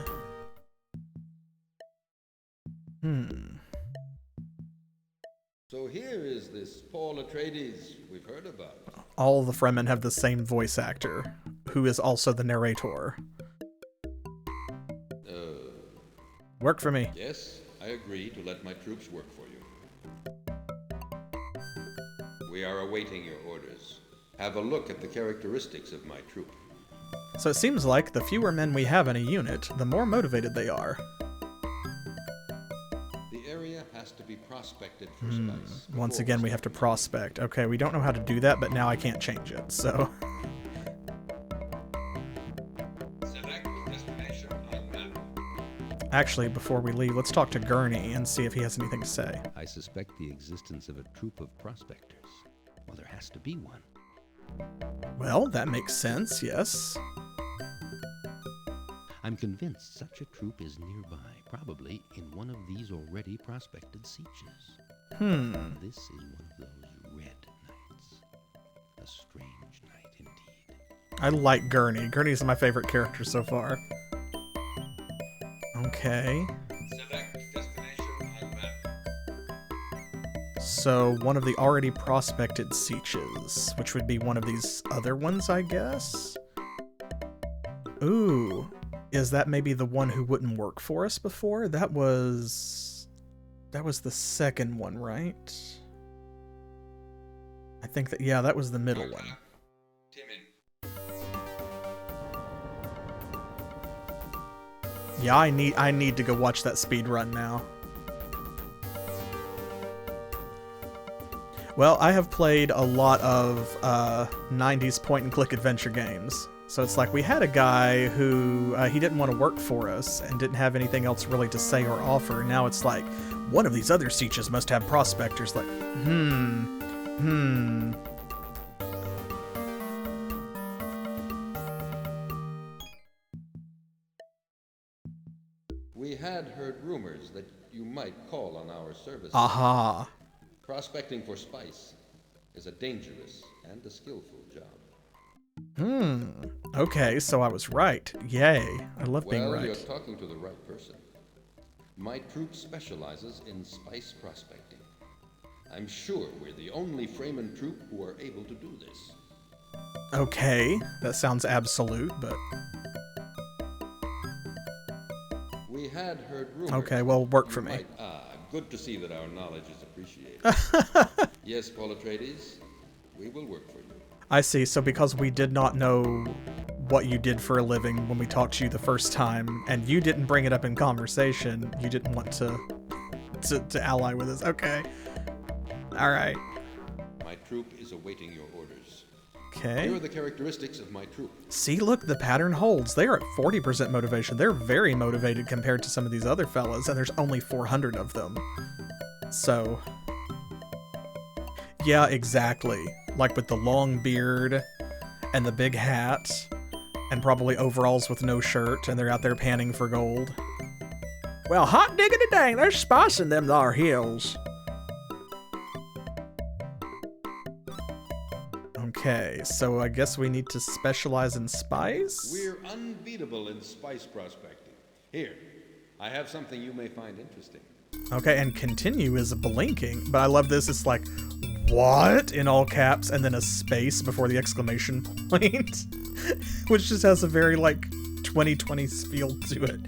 So here is this Paul Atreides we've heard about. All the Fremen have the same voice actor, who is also the narrator. Work for me. Yes, I agree to let my troops work for you. We are awaiting your orders. Have a look at the characteristics of my troop. So it seems like the fewer men we have in a unit, the more motivated they are. The area has to be prospected for spice. Once again, we have to prospect. Okay, we don't know how to do that, but now I can't change it, so... Select destination on map. Actually, before we leave, let's talk to Gurney and see if he has anything to say. I suspect the existence of a troop of prospectors. Well, there has to be one. Well, that makes sense, yes. I'm convinced such a troop is nearby, probably in one of these already prospected sieges. This is one of those red nights. A strange night indeed. I like Gurney. Gurney's my favorite character so far. Okay. Select destination on map. So, one of the already prospected sieges, which would be one of these other ones, I guess? Ooh. Is that maybe the one who wouldn't work for us before? That was... That was the second one, right? I think that, yeah, that was the middle one. Yeah, I need to go watch that speed run now. Well, I have played a lot of 90s point-and-click adventure games. So it's like we had a guy who, he didn't want to work for us and didn't have anything else really to say or offer. Now it's like, one of these other sieges must have prospectors. Like, We had heard rumors that you might call on our services. Aha. Prospecting for spice is a dangerous and a skillful job. Okay, so I was right. Yay. I love being right. Well, you're talking to the right person. My troop specializes in spice prospecting. I'm sure we're the only Fremen troop who are able to do this. Okay, that sounds absolute, but... We had heard rumors. Okay, well, work for me. Good to see that our knowledge is appreciated. Yes, Paul Atreides, we will work for you. I see, so because we did not know what you did for a living when we talked to you the first time, and you didn't bring it up in conversation, you didn't want to ally with us. Okay. Alright. My troop is awaiting your orders. Okay. Here are the characteristics of my troop. See, look, the pattern holds. They are at 40% motivation. They're very motivated compared to some of these other fellas, and there's only 400 of them. So... yeah, exactly. Like with the long beard, and the big hat, and probably overalls with no shirt, and they're out there panning for gold. Well, hot diggity dang, there's spice in them thar hills. Okay, so I guess we need to specialize in spice? We're unbeatable in spice prospecting. Here, I have something you may find interesting. Okay, and continue is blinking, but I love this. It's like, what? In all caps, and then a space before the exclamation point, which just has a very, like, 2020 feel to it.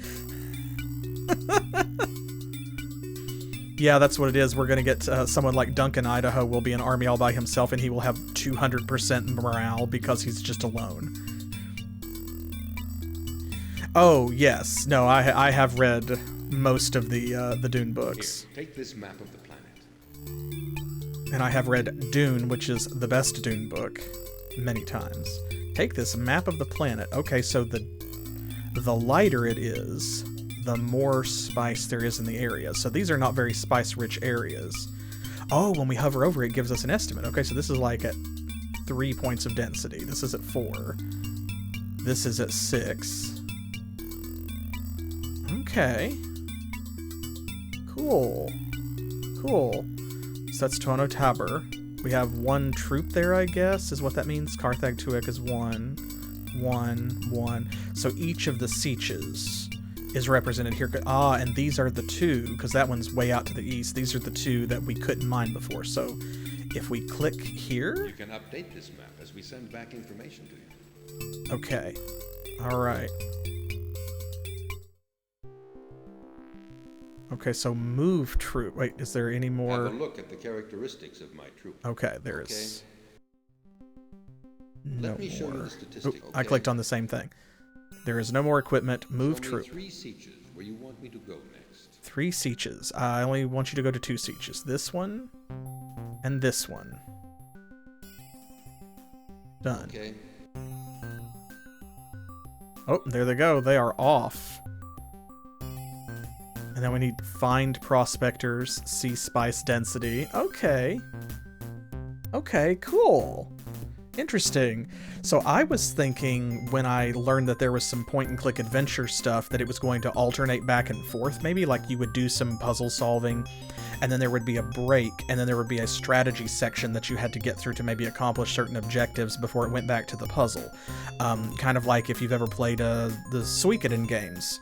Yeah, that's what it is. We're going to get someone like Duncan Idaho will be an army all by himself, and he will have 200% morale because he's just alone. Oh, yes. No, I have read most of the Dune books. Here, take this map of the planet. And I have read Dune, which is the best Dune book, many times. Take this map of the planet. Okay, so the lighter it is, the more spice there is in the area. So these are not very spice-rich areas. Oh, when we hover over it, it gives us an estimate. Okay, so this is like at 3 points of density. This is at 4. This is at 6. Okay. Cool. Cool. So that's Tono Tabor. We have 1 troop there, I guess, is what that means. Carthag Tuek is 1. 1, 1. So each of the sieges is represented here. Ah, and these are the 2, because that one's way out to the east. These are the 2 that we couldn't mine before. So if we click here... you can update this map as we send back information to you. Okay. Alright. Okay, so move troop. Wait, is there any more? Have a look at the characteristics of my troop. Okay, there is. No Let me show you more. the statistic. Oh, I clicked on the same thing. There is no more equipment. Move troop. 3 sieges where you want me to go next. 3 sieges. I only want you to go to 2 sieges. This one and this one. Done. Okay. Oh, there they go. They are off. And then we need find prospectors, see spice density. Okay. Okay, cool. Interesting. So I was thinking when I learned that there was some point-and-click adventure stuff that it was going to alternate back and forth. Maybe like you would do some puzzle solving, and then there would be a break, and then there would be a strategy section that you had to get through to maybe accomplish certain objectives before it went back to the puzzle. Kind of like if you've ever played the Suikoden games.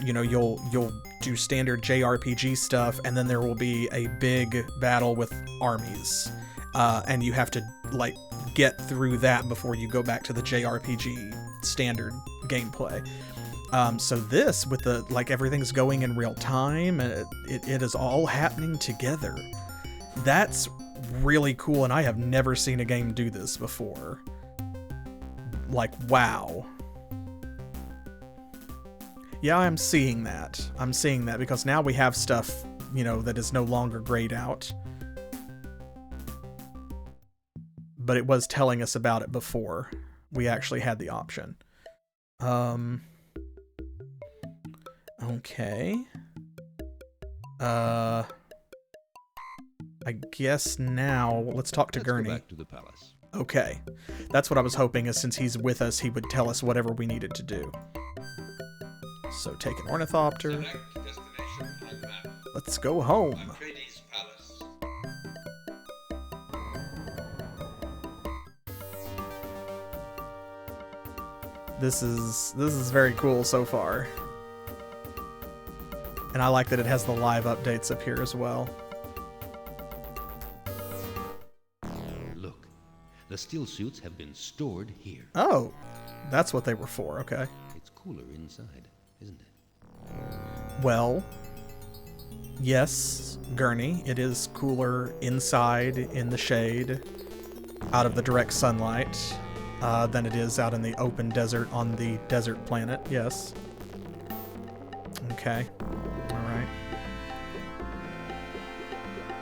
You know, you'll do standard JRPG stuff, and then there will be a big battle with armies. And you have to, like, get through that before you go back to the JRPG standard gameplay. So this, with the, like, everything's going in real time, and it is all happening together. That's really cool, and I have never seen a game do this before. Like, wow. Yeah, I'm seeing that. I'm seeing that, because now we have stuff, you know, that is no longer grayed out. But it was telling us about it before we actually had the option. Okay. I guess now let's talk to Gurney. Go back to the palace. Okay. That's what I was hoping, is since he's with us, he would tell us whatever we needed to do. So take an ornithopter. Let's go home. Atreides Palace. This is very cool so far. And I like that it has the live updates up here as well. Look, the steel suits have been stored here. Oh, that's what they were for, okay. It's cooler inside, isn't it? Well, yes, Gurney, it is cooler inside in the shade, out of the direct sunlight, than it is out in the open desert on the desert planet, yes. Okay, alright.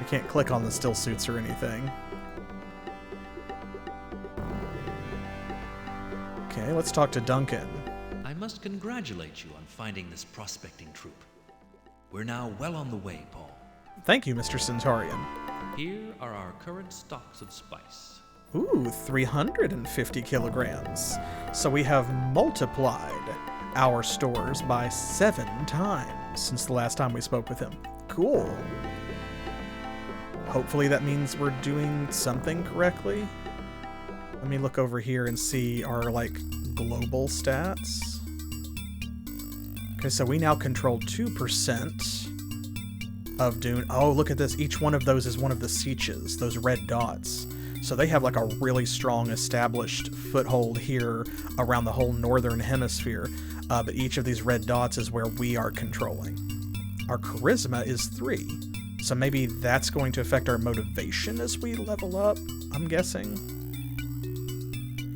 We can't click on the still suits or anything. Okay, let's talk to Duncan. I must congratulate you on finding this prospecting troop. We're now well on the way, Paul. Thank you, Mr. Centaurian. Here are our current stocks of spice. Ooh, 350 kilograms. So we have multiplied our stores by 7 times since the last time we spoke with him. Cool. Hopefully that means we're doing something correctly. Let me look over here and see our, like, global stats. Okay, so we now control 2% of Dune. Oh, look at this. Each one of those is one of the sieges, those red dots. So they have like a really strong established foothold here around the whole northern hemisphere. But each of these red dots is where we are controlling. Our charisma is 3. So maybe that's going to affect our motivation as we level up, I'm guessing.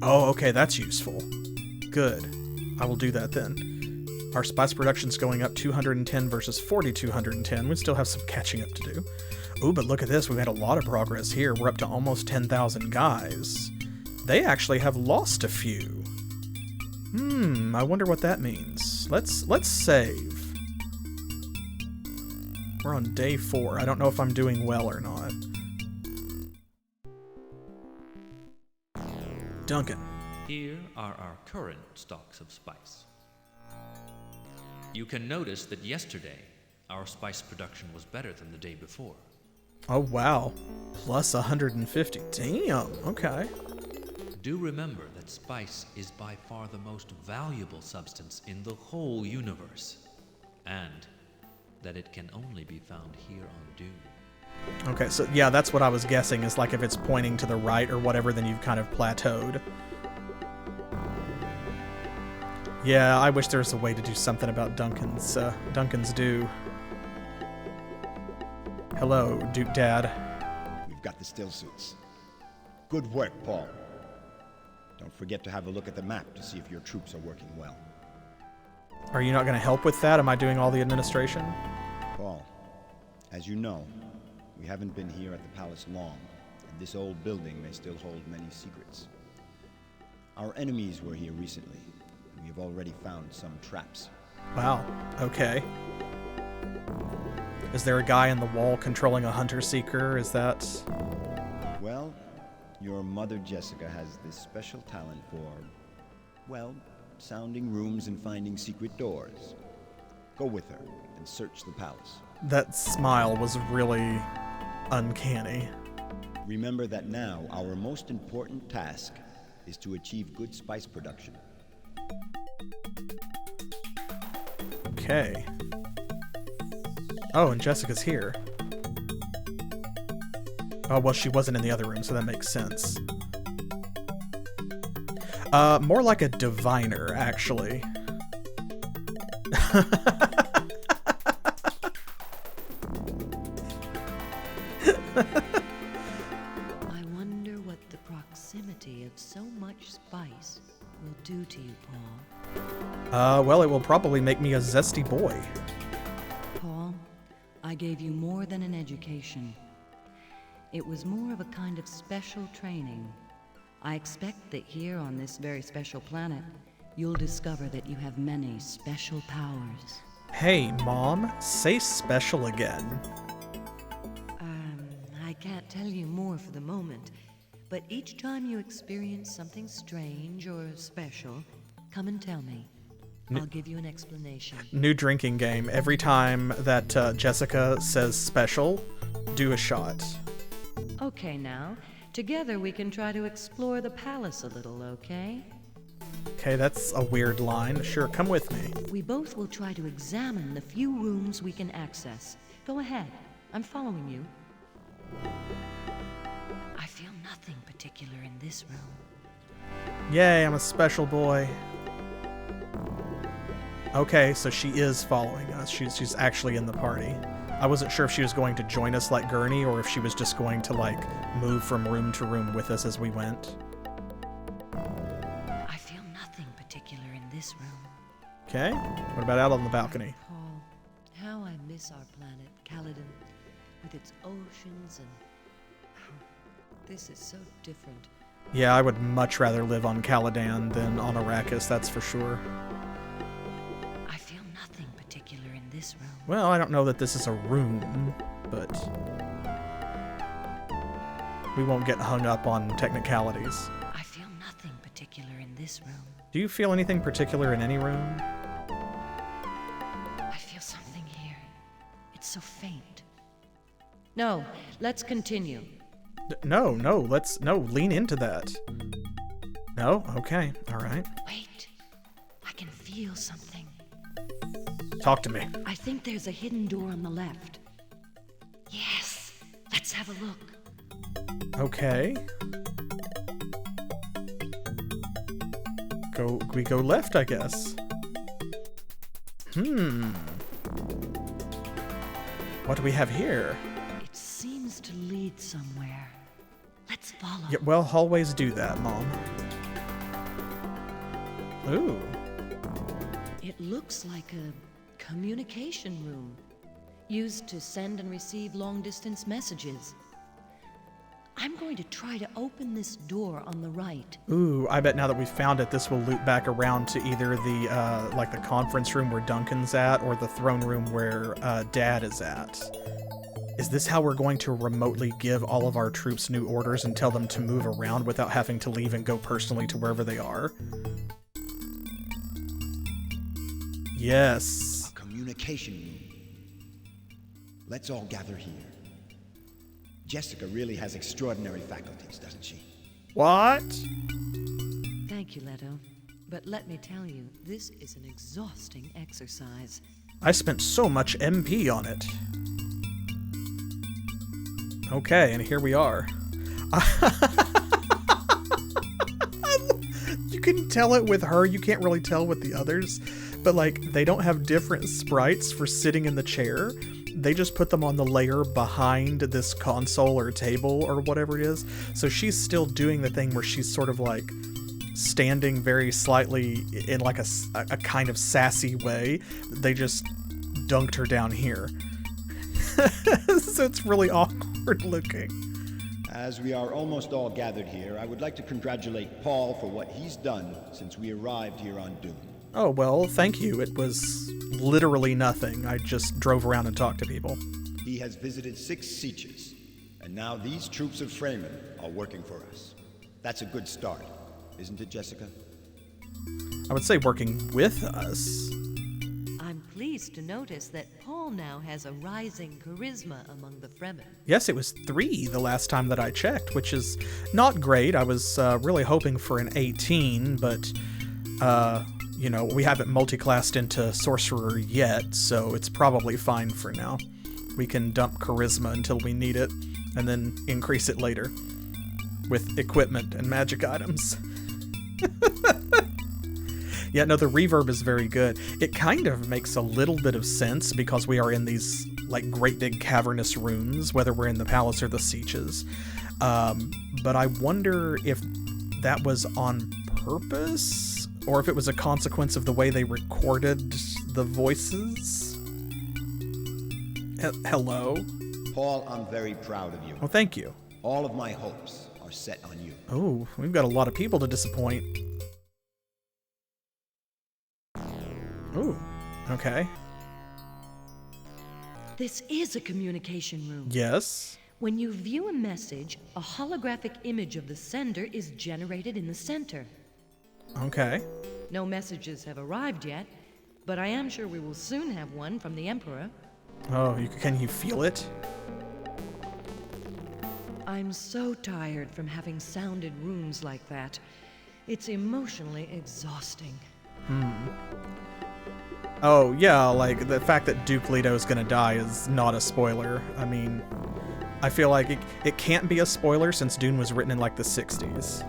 Oh, okay, that's useful. Good. I will do that then. Our spice production's going up 210 versus 4,210. We still have some catching up to do. Ooh, but look at this. We've had a lot of progress here. We're up to almost 10,000 guys. They actually have lost a few. I wonder what that means. Let's save. We're on day 4. I don't know if I'm doing well or not. Duncan. Here are our current stocks of spice. You can notice that yesterday, our spice production was better than the day before. Oh, wow. Plus 150. Damn, okay. Do remember that spice is by far the most valuable substance in the whole universe, and that it can only be found here on Dune. Okay, so yeah, that's what I was guessing, is like if it's pointing to the right or whatever, then you've kind of plateaued. Yeah, I wish there was a way to do something about Duncan's Dew. Hello, Duke Dad. We've got the still suits. Good work, Paul. Don't forget to have a look at the map to see if your troops are working well. Are you not going to help with that? Am I doing all the administration? Paul, as you know, we haven't been here at the palace long, and this old building may still hold many secrets. Our enemies were here recently, and we have already found some traps. Wow, okay. Is there a guy in the wall controlling a hunter-seeker? Is that... Well, your mother Jessica has this special talent for, well, sounding rooms and finding secret doors. Go with her and search the palace. That smile was really uncanny. Remember that now our most important task is to achieve good spice production. Okay. Oh, and Jessica's here. Oh, well, she wasn't in the other room, so that makes sense. More like a diviner, actually. I wonder what the proximity of so much spice will do to you, Paul. Well, it will probably make me a zesty boy. Paul, I gave you more than an education. It was more of a kind of special training. I expect that here on this very special planet, you'll discover that you have many special powers. Hey, Mom, say special again. I can't tell you more for the moment, but each time you experience something strange or special, come and tell me. I'll give you an explanation. New drinking game. Every time that Jessica says special, do a shot. Okay, now, together we can try to explore the palace a little, okay? Okay, that's a weird line. Sure, come with me. We both will try to examine the few rooms we can access. Go ahead. I'm following you. I feel nothing particular in this room. Yay, I'm a special boy. Okay, so she is following us. She's actually in the party. I wasn't sure if she was going to join us like Gurney or if she was just going to, like, move from room to room with us as we went. I feel nothing particular in this room. Okay, what about out on the balcony? Paul, how I miss our planet, Caladan, with its oceans and... This is so different. Yeah, I would much rather live on Caladan than on Arrakis, that's for sure. I feel nothing particular in this room. Well, I don't know that this is a room, but we won't get hung up on technicalities. I feel nothing particular in this room. Do you feel anything particular in any room? I feel something here. It's so faint. No, let's continue. No, lean into that. No? Okay, alright. Wait, I can feel something. Talk to me. I think there's a hidden door on the left. Yes, let's have a look. Okay. We go left, I guess. What do we have here? It seems to lead somewhere. Let's follow. Yeah, well, hallways do that, Mom. Ooh. It looks like a communication room, used to send and receive long-distance messages. I'm going to try to open this door on the right. Ooh, I bet now that we've found it, this will loop back around to either the, like the conference room where Duncan's at, or the throne room where, Dad is at. Is this how we're going to remotely give all of our troops new orders and tell them to move around without having to leave and go personally to wherever they are? Yes. A communication room. Let's all gather here. Jessica really has extraordinary faculties, doesn't she? What? Thank you, Leto. But let me tell you, this is an exhausting exercise. I spent so much MP on it. Okay, and here we are. You can tell it with her, you can't really tell with the others, but like, they don't have different sprites for sitting in the chair. They just put them on the layer behind this console or table or whatever it is. So she's still doing the thing where she's sort of like standing very slightly in like a kind of sassy way. They just dunked her down here. So it's really awkward looking. As we are almost all gathered here, I would like to congratulate Paul for what he's done since we arrived here on Dune. Oh, well, thank you. It was literally nothing. I just drove around and talked to people. He has visited 6 sieges, and now these troops of Fremen are working for us. That's a good start, isn't it, Jessica? I would say working with us. I'm pleased to notice that Paul now has a rising charisma among the Fremen. Yes, it was 3 the last time that I checked, which is not great. I was really hoping for an 18, but, you know, we haven't multiclassed into sorcerer yet, so it's probably fine for now. We can dump charisma until we need it, and then increase it later with equipment and magic items. Yeah, no, the reverb is very good. It kind of makes a little bit of sense because we are in these like great big cavernous rooms, whether we're in the palace or the sieges. But I wonder if that was on purpose or if it was a consequence of the way they recorded the voices. Hello? Paul, I'm very proud of you. Well, thank you. All of my hopes are set on you. Oh, we've got a lot of people to disappoint. Ooh, okay. This is a communication room. Yes. When you view a message, a holographic image of the sender is generated in the center. Okay. No messages have arrived yet, but I am sure we will soon have one from the Emperor. Oh, can you feel it? I'm so tired from having sounded rooms like that. It's emotionally exhausting. Oh, yeah, like, the fact that Duke Leto's gonna die is not a spoiler. I mean, I feel like it can't be a spoiler since Dune was written in, like, the 60s.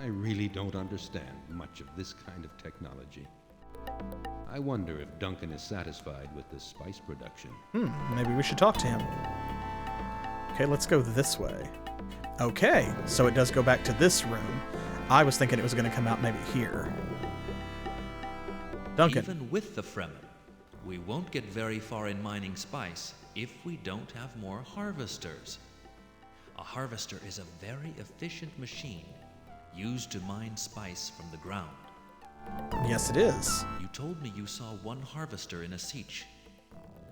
I really don't understand much of this kind of technology. I wonder if Duncan is satisfied with the spice production. Maybe we should talk to him. Okay, let's go this way. Okay, so it does go back to this room. I was thinking it was gonna come out maybe here. Duncan. Even with the Fremen, we won't get very far in mining spice if we don't have more harvesters. A harvester is a very efficient machine used to mine spice from the ground. Yes, it is. You told me you saw one harvester in a siege.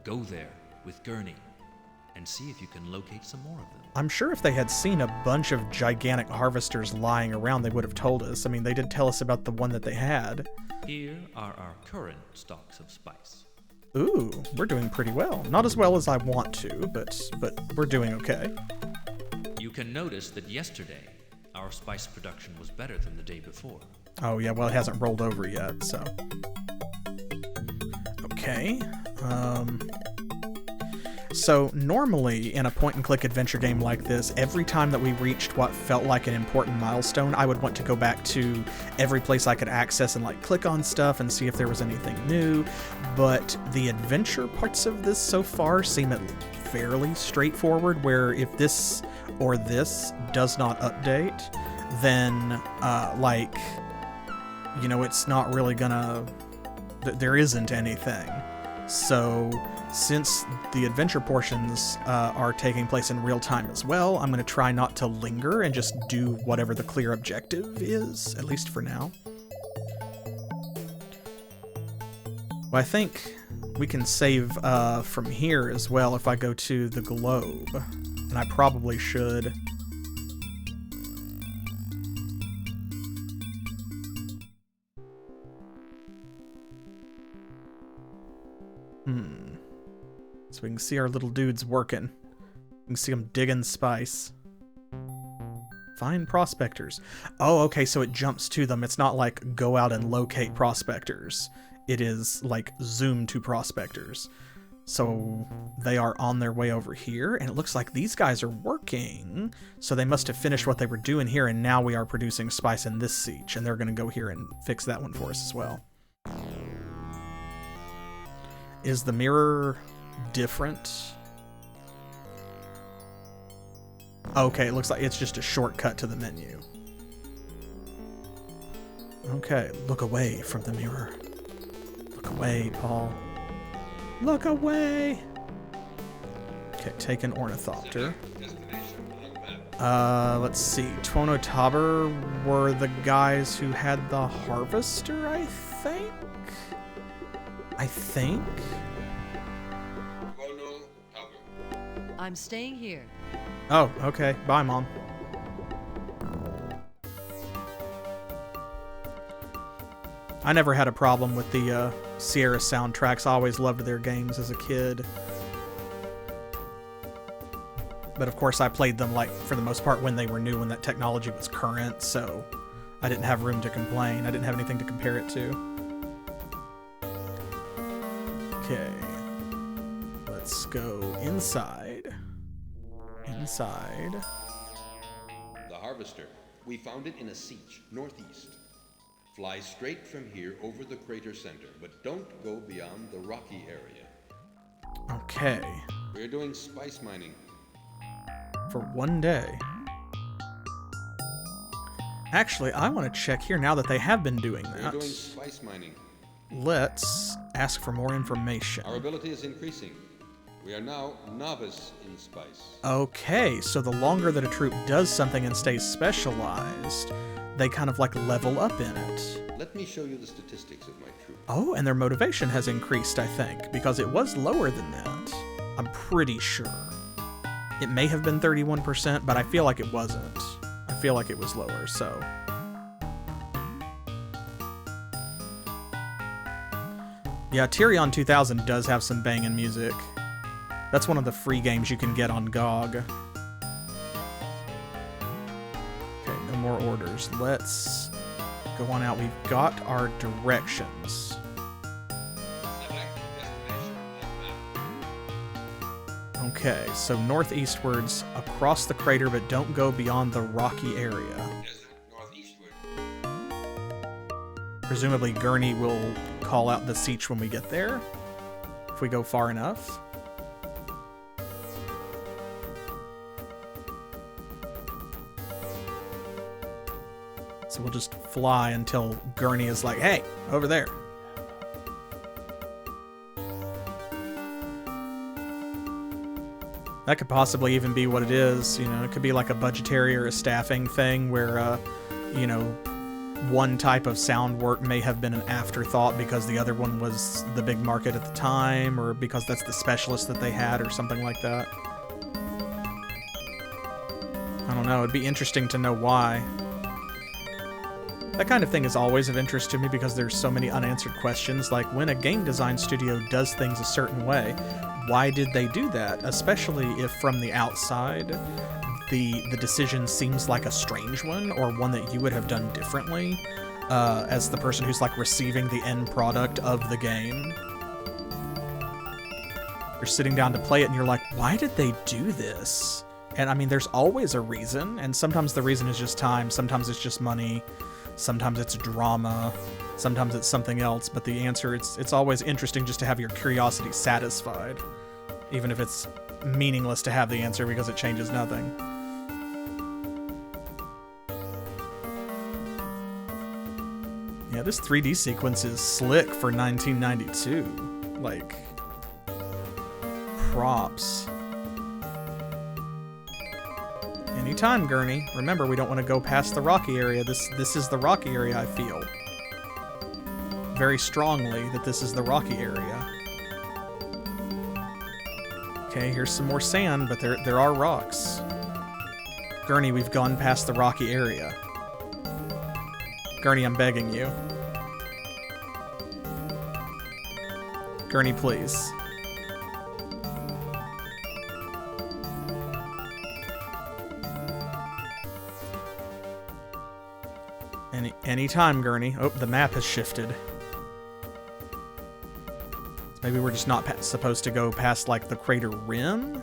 Go there with Gurney and see if you can locate some more of them. I'm sure if they had seen a bunch of gigantic harvesters lying around, they would have told us. I mean, they did tell us about the one that they had. Here are our current stocks of spice. Ooh, we're doing pretty well. Not as well as I want to, but we're doing okay. You can notice that yesterday, our spice production was better than the day before. Oh yeah, well it hasn't rolled over yet, so. Okay. So normally in a point-and-click adventure game like this, every time that we reached what felt like an important milestone, I would want to go back to every place I could access and like click on stuff and see if there was anything new. But the adventure parts of this so far seem fairly straightforward, where if this or this does not update, then like, you know, it's not really gonna, there isn't anything. So since the adventure portions are taking place in real time as well, I'm going to try not to linger and just do whatever the clear objective is, at least for now. Well, I think we can save from here as well if I go to the globe, and I probably should. So we can see our little dudes working. We can see them digging spice. Find prospectors. Oh, okay, so it jumps to them. It's not like go out and locate prospectors. It is like zoom to prospectors. So they are on their way over here, and it looks like these guys are working. So they must have finished what they were doing here, and now we are producing spice in this siege, and they're going to go here and fix that one for us as well. Is the mirror different? Okay, it looks like it's just a shortcut to the menu. Okay, look away from the mirror. Look away, Paul. Look away! Okay, take an ornithopter. Let's see. Tuono Taber were the guys who had the harvester, I think? I'm staying here. Oh, okay. Bye, Mom. I never had a problem with the Sierra soundtracks. I always loved their games as a kid. But of course I played them, like, for the most part when they were new, when that technology was current, so I didn't have room to complain. I didn't have anything to compare it to. Okay. Let's go inside. The harvester. We found it in a siege, northeast. Fly straight from here over the crater center, but don't go beyond the rocky area. Okay. We're doing spice mining. For 1 day. Actually, I want to check here now that they have been doing We're that. doing spice mining. Let's ask for more information. Our ability is increasing. We are now novice in spice. Okay, so the longer that a troop does something and stays specialized, they kind of like level up in it. Let me show you the statistics of my troop. Oh, and their motivation has increased, I think, because it was lower than that. I'm pretty sure. It may have been 31%, but I feel like it wasn't. I feel like it was lower, so... Yeah, Tyrion 2000 does have some banging music. That's one of the free games you can get on GOG. Okay, no more orders. Let's go on out. We've got our directions. Okay, so northeastwards, across the crater, but don't go beyond the rocky area. Presumably Gurney will call out the siege when we get there, if we go far enough. So we'll just fly until Gurney is like, hey, over there. That could possibly even be what it is, you know, it could be like a budgetary or a staffing thing where, you know, one type of sound work may have been an afterthought because the other one was the big market at the time, or because that's the specialist that they had, or something like that. I don't know, it'd be interesting to know why. That kind of thing is always of interest to me because there's so many unanswered questions, like when a game design studio does things a certain way, why did they do that? Especially if from the outside, the decision seems like a strange one, or one that you would have done differently, as the person who's like receiving the end product of the game. You're sitting down to play it and you're like, why did they do this? And I mean, there's always a reason, and sometimes the reason is just time, sometimes it's just money, sometimes it's drama, sometimes it's something else, but the answer, it's always interesting just to have your curiosity satisfied, even if it's meaningless to have the answer because it changes nothing. Yeah, this 3D sequence is slick for 1992. Like, props. Anytime, Gurney. Remember, we don't want to go past the rocky area. This is the rocky area, I feel. Very strongly that this is the rocky area. Okay, here's some more sand, but there are rocks. Gurney, we've gone past the rocky area. Gurney, I'm begging you. Gurney, please. Anytime, Gurney. Oh, the map has shifted. So maybe we're just not supposed to go past, like, the crater rim?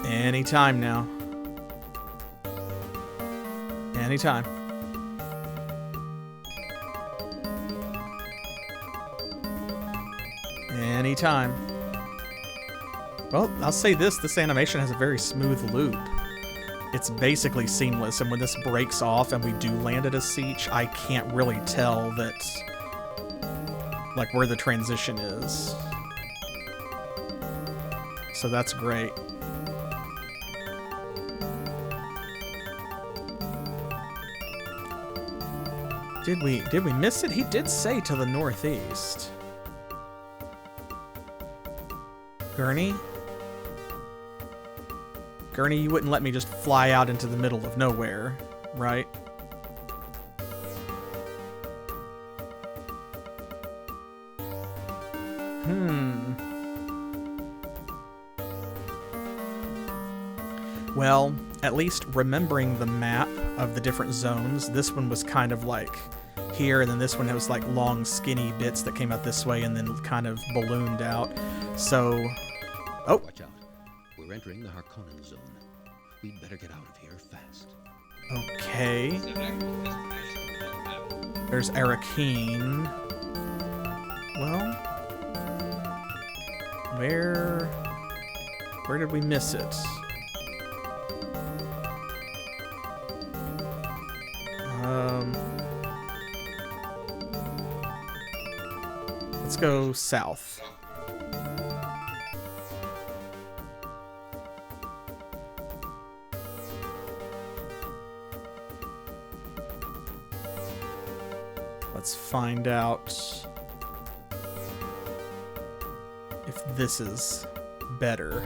Anytime now. Anytime. Anytime. Well, I'll say this animation has a very smooth loop. It's basically seamless, and when this breaks off and we do land at a siege, I can't really tell that, like, where the transition is. So that's great. Did we miss it? He did say to the northeast. Gurney? Gurney, you wouldn't let me just fly out into the middle of nowhere, right? Well, at least remembering the map of the different zones, this one was kind of like, here, and then this one was like long, skinny bits that came out this way and then kind of ballooned out. So, oh. Watch out. We're entering the Harkonnen zone. We'd better get out of here fast. Okay. There's Arrakis. Well, where did we miss it? Let's go south. Let's find out if this is better.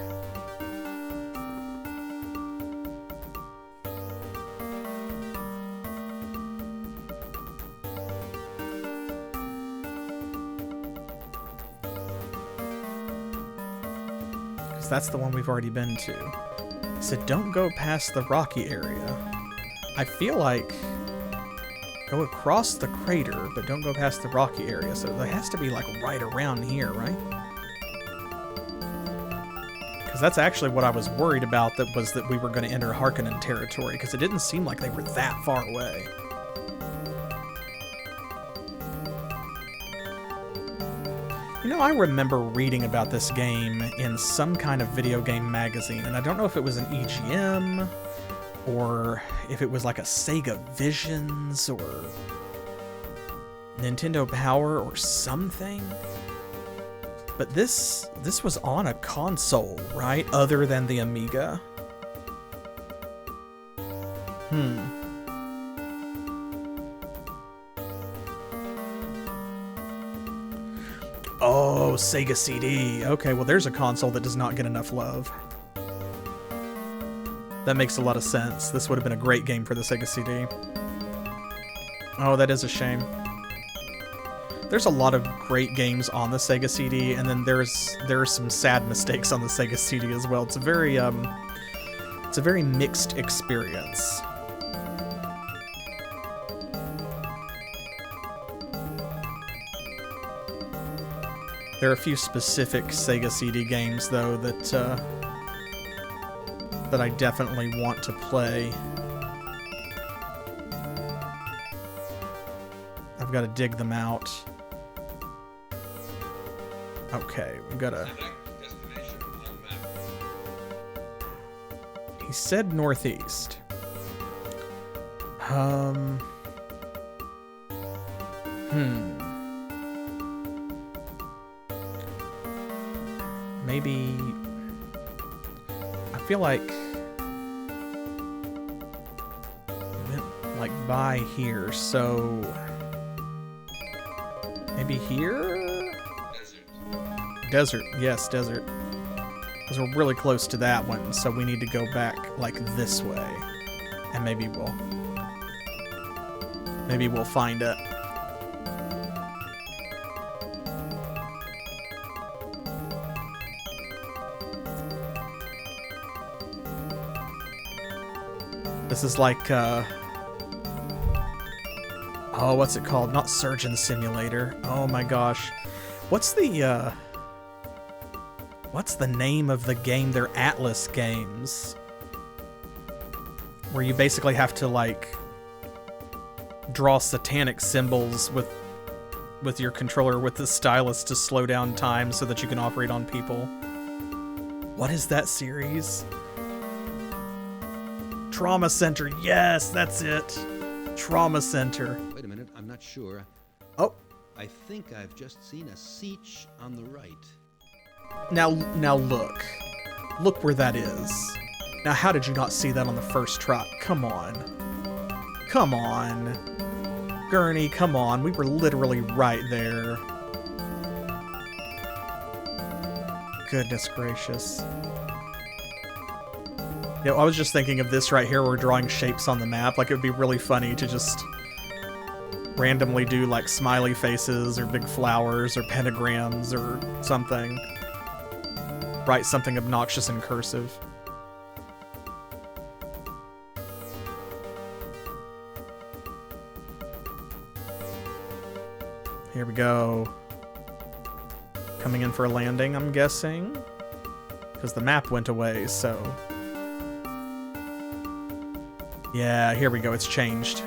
Because that's the one we've already been to. It said don't go past the rocky area. I feel like go across the crater, but don't go past the rocky area. So it has to be like right around here, right? Because that's actually what I was worried about, that was that we were going to enter Harkonnen territory, because it didn't seem like they were that far away. You know, I remember reading about this game in some kind of video game magazine, and I don't know if it was an EGM, or if it was like a Sega Visions, or Nintendo Power, or something. But this was on a console, right? Other than the Amiga. Oh, Sega CD. Okay, well there's a console that does not get enough love. That makes a lot of sense. This would have been a great game for the Sega CD. Oh, that is a shame. There's a lot of great games on the Sega CD, and then there are some sad mistakes on the Sega CD as well. It's a very mixed experience. There are a few specific Sega CD games though that I definitely want to play. I've got to dig them out. Okay, we've got to... He said northeast. Maybe... I feel like... like by here, so... Maybe here? Desert, yes, desert. Because we're really close to that one, so we need to go back, like, this way. And maybe we'll find it. This is like, oh, what's it called? Not Surgeon Simulator. Oh my gosh. What's the name of the game? They're Atlas games. Where you basically have to, like, draw satanic symbols with your controller with the stylus to slow down time so that you can operate on people. What is that series? Trauma Center. Yes, that's it. Trauma Center. Wait a minute, I'm not sure. Oh. I think I've just seen a siege on the right. Now look. Look where that is. Now how did you not see that on the first try? Come on. Come on. Gurney, come on. We were literally right there. Goodness gracious. You know, I was just thinking of this right here where we're drawing shapes on the map. Like, it would be really funny to just randomly do, like, smiley faces or big flowers or pentagrams or something. Write something obnoxious in cursive. Here we go. Coming in for a landing, I'm guessing. Because the map went away, so... Yeah, here we go. It's changed.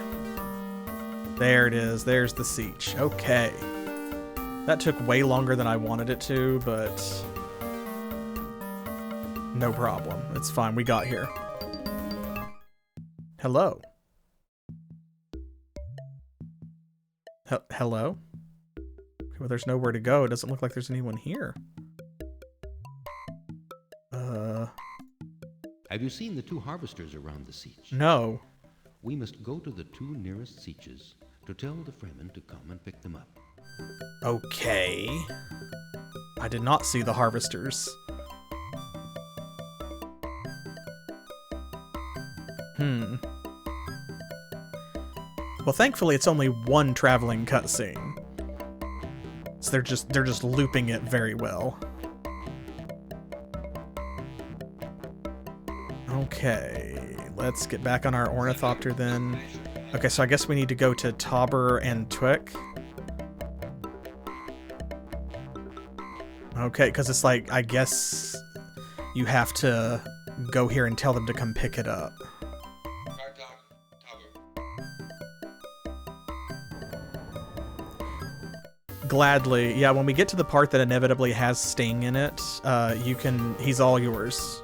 There it is. There's the siege. Okay. That took way longer than I wanted it to, but... no problem. It's fine. We got here. Hello. Hello? Well, there's nowhere to go. It doesn't look like there's anyone here. Have you seen the 2 harvesters around the siege? No. We must go to the 2 nearest sieges to tell the Fremen to come and pick them up. Okay. I did not see the harvesters. Well, thankfully it's only one traveling cutscene. So they're just looping it very well. Okay, let's get back on our ornithopter then. Okay, so I guess we need to go to Tauber and Twick. Okay, because it's like, I guess you have to go here and tell them to come pick it up. Gladly. Yeah, when we get to the part that inevitably has Sting in it, he's all yours.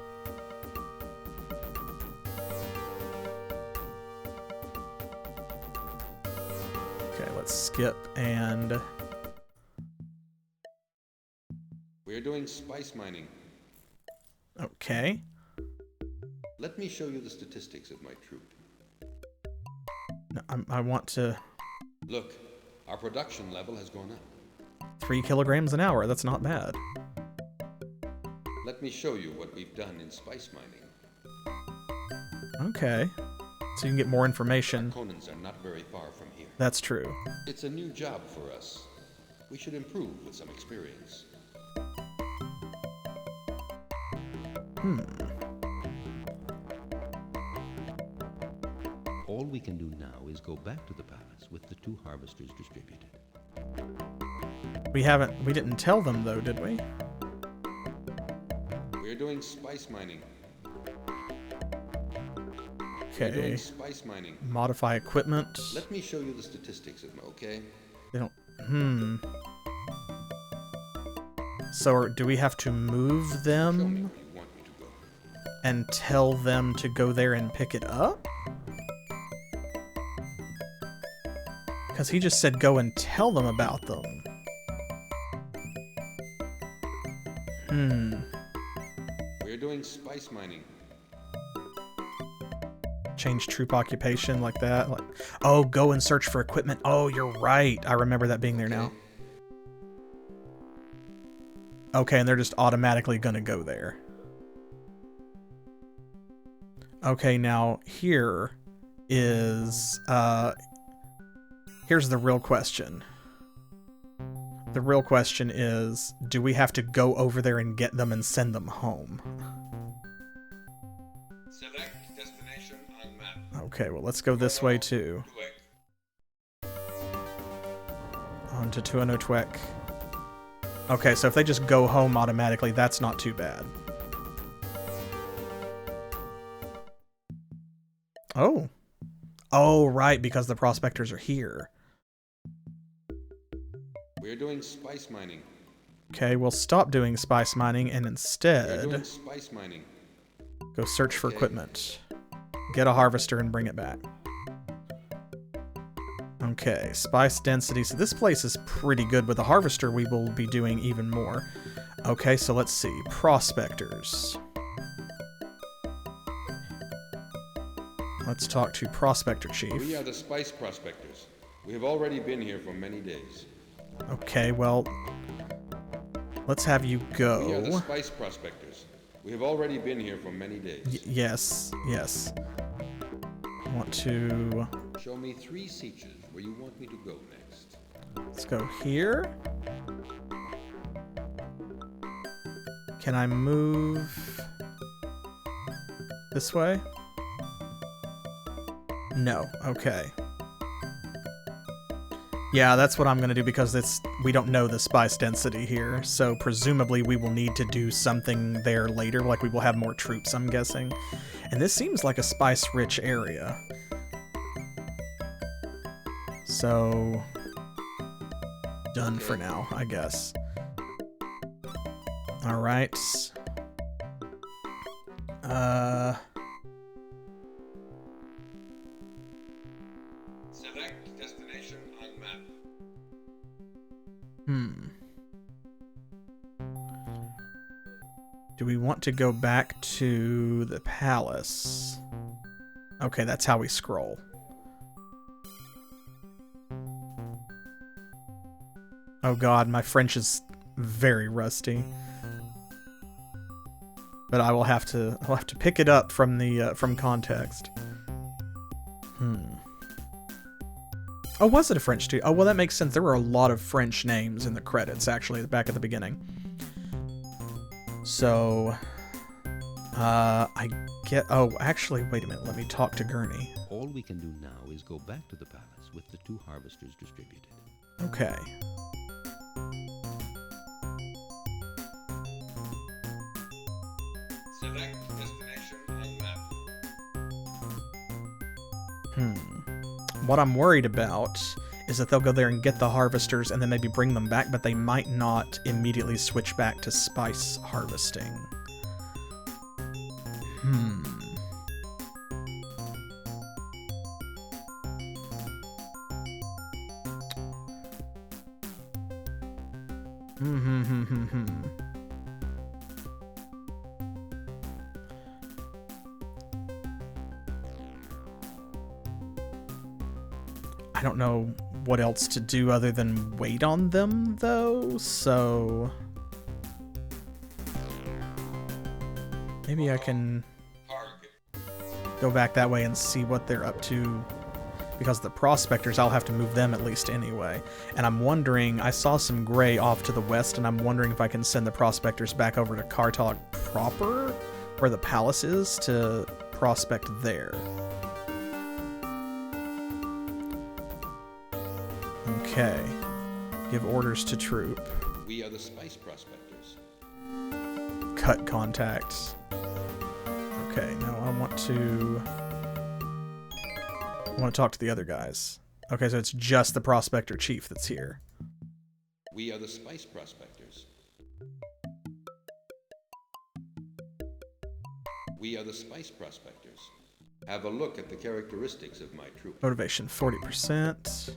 Okay, let's skip and... We're doing spice mining. Okay. Let me show you the statistics of my troop. No, I want to... Look, our production level has gone up. 3 kilograms an hour, that's not bad. Let me show you what we've done in spice mining. Okay. So you can get more information. Harkonnens are not very far from here. That's true. It's a new job for us. We should improve with some experience. All we can do now is go back to the palace with the 2 harvesters distributed. We didn't tell them though, did we? We're doing spice mining. Okay. We're doing spice mining. Modify equipment. Let me show you the statistics of them, okay? They don't... So do we have to move Show me them where you want me to go. and tell them to go there and pick it up? Because he just said go and tell them about them. We're doing spice mining. Change troop occupation like that. Like, oh, go and search for equipment. Oh, you're right. I remember that being there now. Okay, and they're just automatically gonna go there. Okay, now here is here's the real question. The real question is, do we have to go over there and get them and send them home? Select destination on map. Okay, well, let's go this way too. On to Tuanotwek. Okay, so if they just go home automatically, that's not too bad. Oh. Oh, right, because the prospectors are here. We're doing spice mining. Okay, we'll stop doing spice mining and We're instead doing spice mining. go search for equipment. Get a harvester and bring it back. Okay, spice density. So this place is pretty good. With a harvester, we will be doing even more. Okay, so let's see. Prospectors. Let's talk to Prospector Chief. We are the spice prospectors. We have already been here for many days. Okay, well, let's have you go. We are the spice prospectors. We have already been here for many days. Yes, yes. I want to... Show me 3 sieges where you want me to go next. Let's go here. Can I move this way? No, okay. Yeah, that's what I'm going to do because we don't know the spice density here, so presumably we will need to do something there later, like we will have more troops, I'm guessing. And this seems like a spice-rich area. So, done for now, I guess. Alright. Select destination on map. Do we want to go back to the palace? Okay, that's how we scroll. Oh god, my French is very rusty. But I'll have to pick it up from the from context. Oh, was it a French too? Oh, well, that makes sense. There were a lot of French names in the credits, actually, back at the beginning. So, I get... Oh, actually, wait a minute. Let me talk to Gurney. All we can do now is go back to the palace with the 2 harvesters distributed. Okay. Select destination on map. What I'm worried about is that they'll go there and get the harvesters and then maybe bring them back, but they might not immediately switch back to spice harvesting. I don't know what else to do other than wait on them, though, so... Maybe I can go back that way and see what they're up to, because the prospectors, I'll have to move them at least anyway. And I'm wondering, I saw some gray off to the west, and I'm wondering if I can send the prospectors back over to Kartog proper, where the palace is, to prospect there. Okay. Give orders to troop. We are the spice prospectors. Cut contacts. Okay, now I want to talk to the other guys. Okay, so it's just the prospector chief that's here. We are the spice prospectors. We are the spice prospectors. Have a look at the characteristics of my troop. Motivation 40%.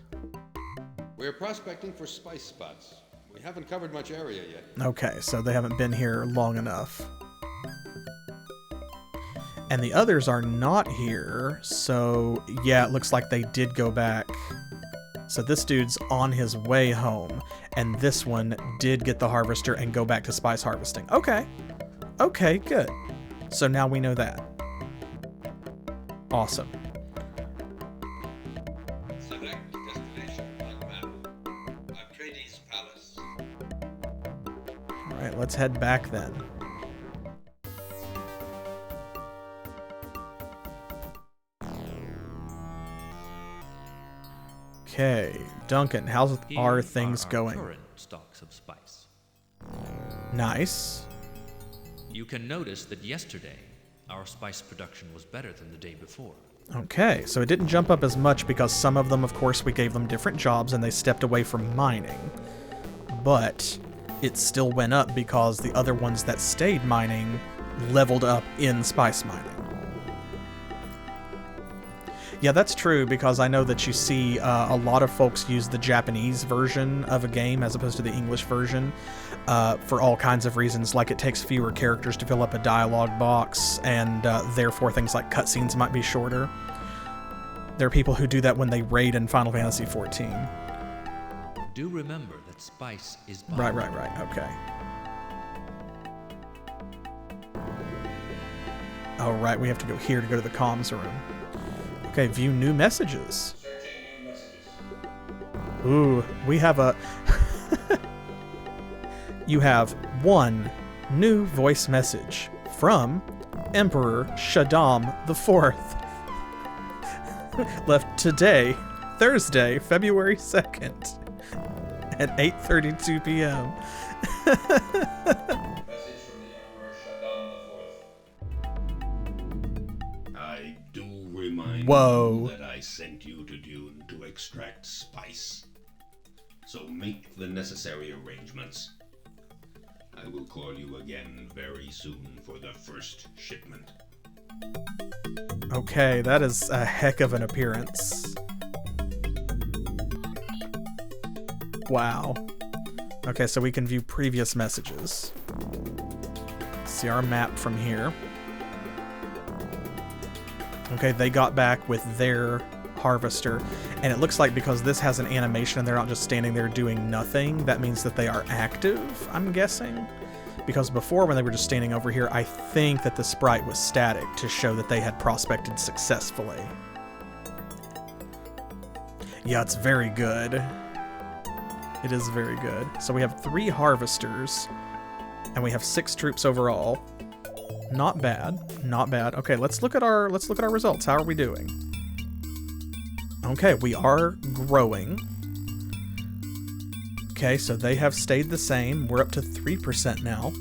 We're prospecting for spice spots. We haven't covered much area yet. Okay, so they haven't been here long enough. And the others are not here, so yeah, it looks like they did go back. So this dude's on his way home, and this one did get the harvester and go back to spice harvesting. Okay. Okay, good. So now we know that. Awesome. Select destination on map. Atreides Palace. Alright, let's head back then. Okay, Duncan, how's our things going? Current stocks of spice. Nice. You can notice that yesterday, our spice production was better than the day before. Okay, so it didn't jump up as much because some of them, of course, we gave them different jobs and they stepped away from mining. But it still went up because the other ones that stayed mining leveled up in spice mining. Yeah, that's true, because I know that you see a lot of folks use the Japanese version of a game as opposed to the English version for all kinds of reasons, like it takes fewer characters to fill up a dialogue box, and therefore things like cutscenes might be shorter. There are people who do that when they raid in Final Fantasy XIV. Do remember that spice is... Right, okay. Oh, right, we have to go here to go to the comms room. Okay, view new messages. Ooh, we have a... You have one new voice message from Emperor Shaddam IV. Left today Thursday, February 2nd at 8:32 p.m. I do remind Whoa. you that I sent you to Dune to extract spice. So make the necessary arrangements. I will call you again very soon for the first shipment. Okay, that is a heck of an appearance. Wow. Okay, so we can view previous messages. See our map from here. Okay, they got back with their harvester, and it looks like because this has an animation and they're not just standing there doing nothing, that means that they are active, I'm guessing. Because before, when they were just standing over here, I think that the sprite was static to show that they had prospected successfully. Yeah, it's very good. It is very good. So we have 3 harvesters, and we have 6 troops overall. Not bad, not bad. Okay, let's look at our results. How are we doing? Okay, we are growing. Okay, so they have stayed the same. We're up to 3% now.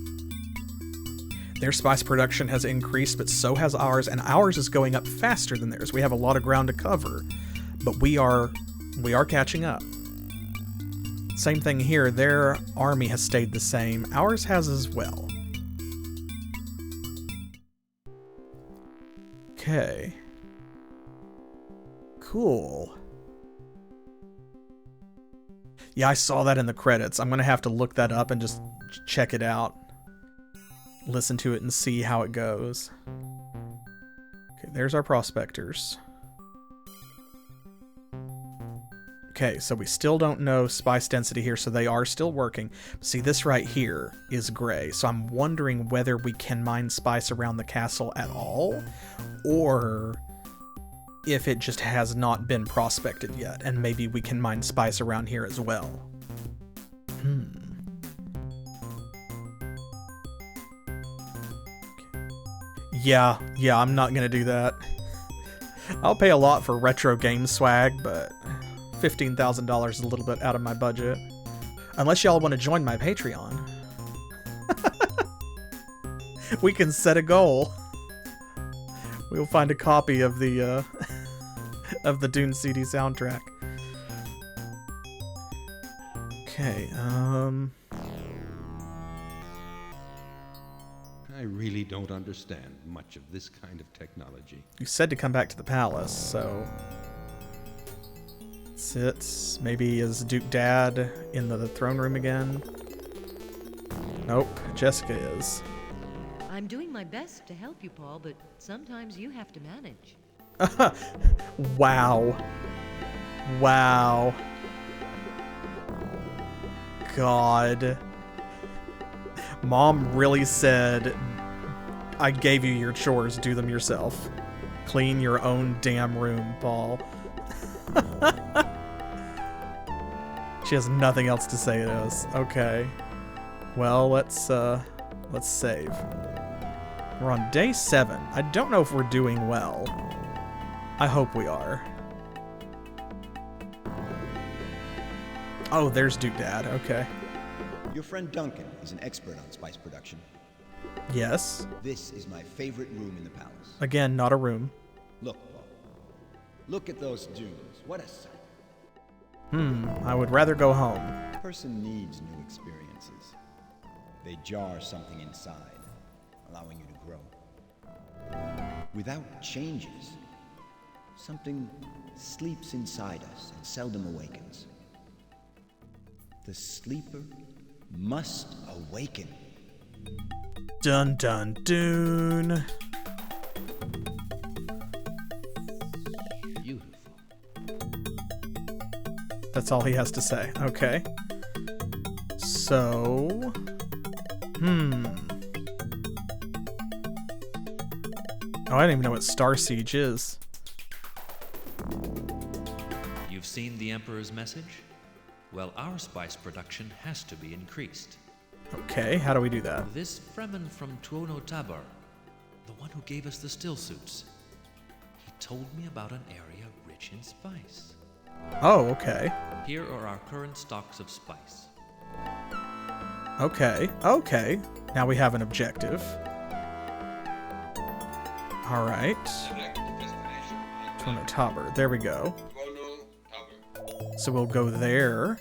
Their spice production has increased, but so has ours, and ours is going up faster than theirs. We have a lot of ground to cover, but we are catching up. Same thing here. Their army has stayed the same. Ours has as well. Okay. Cool. Yeah, I saw that in the credits. I'm going to have to look that up and just check it out. Listen to it and see how it goes. Okay, there's our prospectors. Okay, so we still don't know spice density here, so they are still working. See, this right here is gray, so I'm wondering whether we can mine spice around the castle at all, or if it just has not been prospected yet, and maybe we can mine spice around here as well. Yeah, I'm not gonna do that. I'll pay a lot for retro game swag, but $15,000 is a little bit out of my budget. Unless y'all want to join my Patreon. We can set a goal. We'll find a copy of the Dune CD soundtrack. Okay, I really don't understand much of this kind of technology. You said to come back to the palace, so... Sits. Maybe is Duke Dad in the throne room again? Nope, Jessica is. I'm doing my best to help you, Paul, but sometimes you have to manage. Wow. Wow. God. Mom really said, I gave you your chores, do them yourself. Clean your own damn room, Paul. She has nothing else to say to us. Okay. Well, let's save. We're on day 7. I don't know if we're doing well. I hope we are. Oh, there's Duke Dad. Okay. Your friend Duncan is an expert on spice production. Yes. This is my favorite room in the palace. Again, not a room. Look, Paul. Look at those dunes. What a sight. I would rather go home. A person needs new experiences. They jar something inside, allowing you to grow. Without changes, something sleeps inside us and seldom awakens. The sleeper must awaken. Dun Dun Dune. Beautiful. That's all he has to say. Okay. So... Oh, I don't even know what Star Siege is. You've seen the Emperor's message? Well, our spice production has to be increased. Okay, how do we do that? This Fremen from Tuono Tabar, the one who gave us the still suits, he told me about an area rich in spice. Oh, okay. Here are our current stocks of spice. Okay, okay. Now we have an objective. Alright. Tono Tauber. There we go. So we'll go there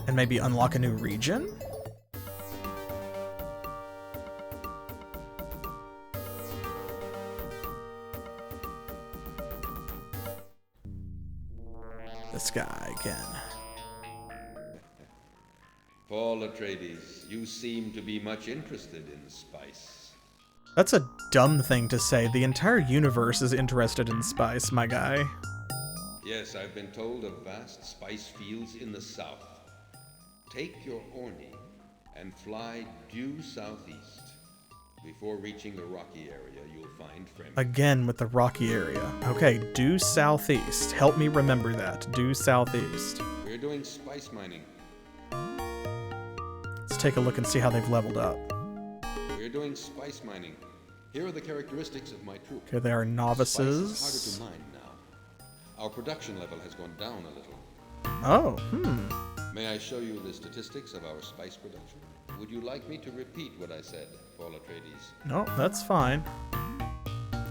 and maybe unlock a new region? This guy again. Paul Atreides, you seem to be much interested in spice. That's a dumb thing to say. The entire universe is interested in spice, my guy. Yes, I've been told of vast spice fields in the south. Take your Orni and fly due southeast. Before reaching the rocky area, you'll find Fremen. Again with the rocky area. Okay, due southeast. Help me remember that. Due southeast. We're doing spice mining. Let's take a look and see how they've leveled up. We're doing spice mining. Here are the characteristics of my troop. Okay, they are novices. Spice is harder to mine now. Our production level has gone down a little. Oh, May I show you the statistics of our spice production? Would you like me to repeat what I said, Paul Atreides? No, that's fine.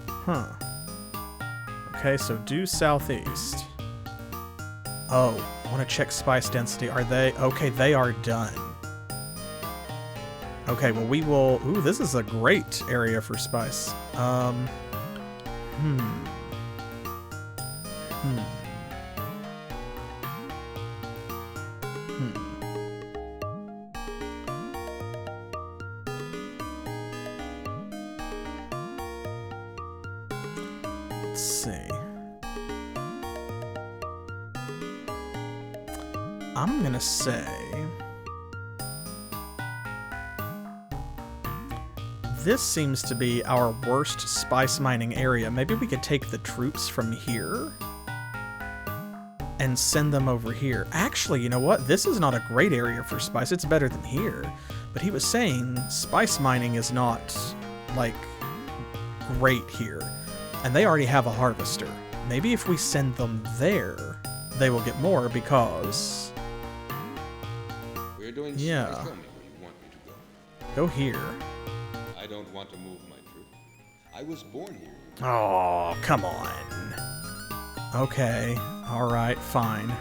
Huh. Okay, so due southeast. Oh, I want to check spice density. Are they... Okay, they are done. Okay, well we will... Ooh, this is a great area for spice. Let's see. I'm gonna say... This seems to be our worst spice mining area. Maybe we could take the troops from here and send them over here. Actually, you know what? This is not a great area for spice. It's better than here. But he was saying spice mining is not, like, great here. And they already have a harvester. Maybe if we send them there, they will get more because... We're doing yeah. spice. Tell me where you want me to go. Go here. I don't want to move my troop. I was born here. Oh, come on. Okay. Alright, fine.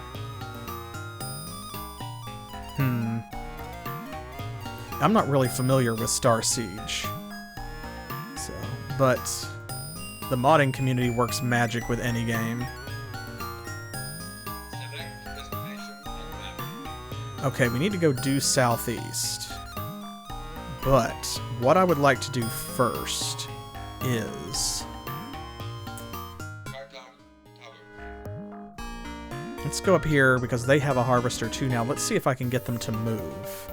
I'm not really familiar with Star Siege. So, but the modding community works magic with any game. Okay, we need to go due southeast. But what I would like to do first is... Let's go up here because they have a harvester too now. Let's see if I can get them to move.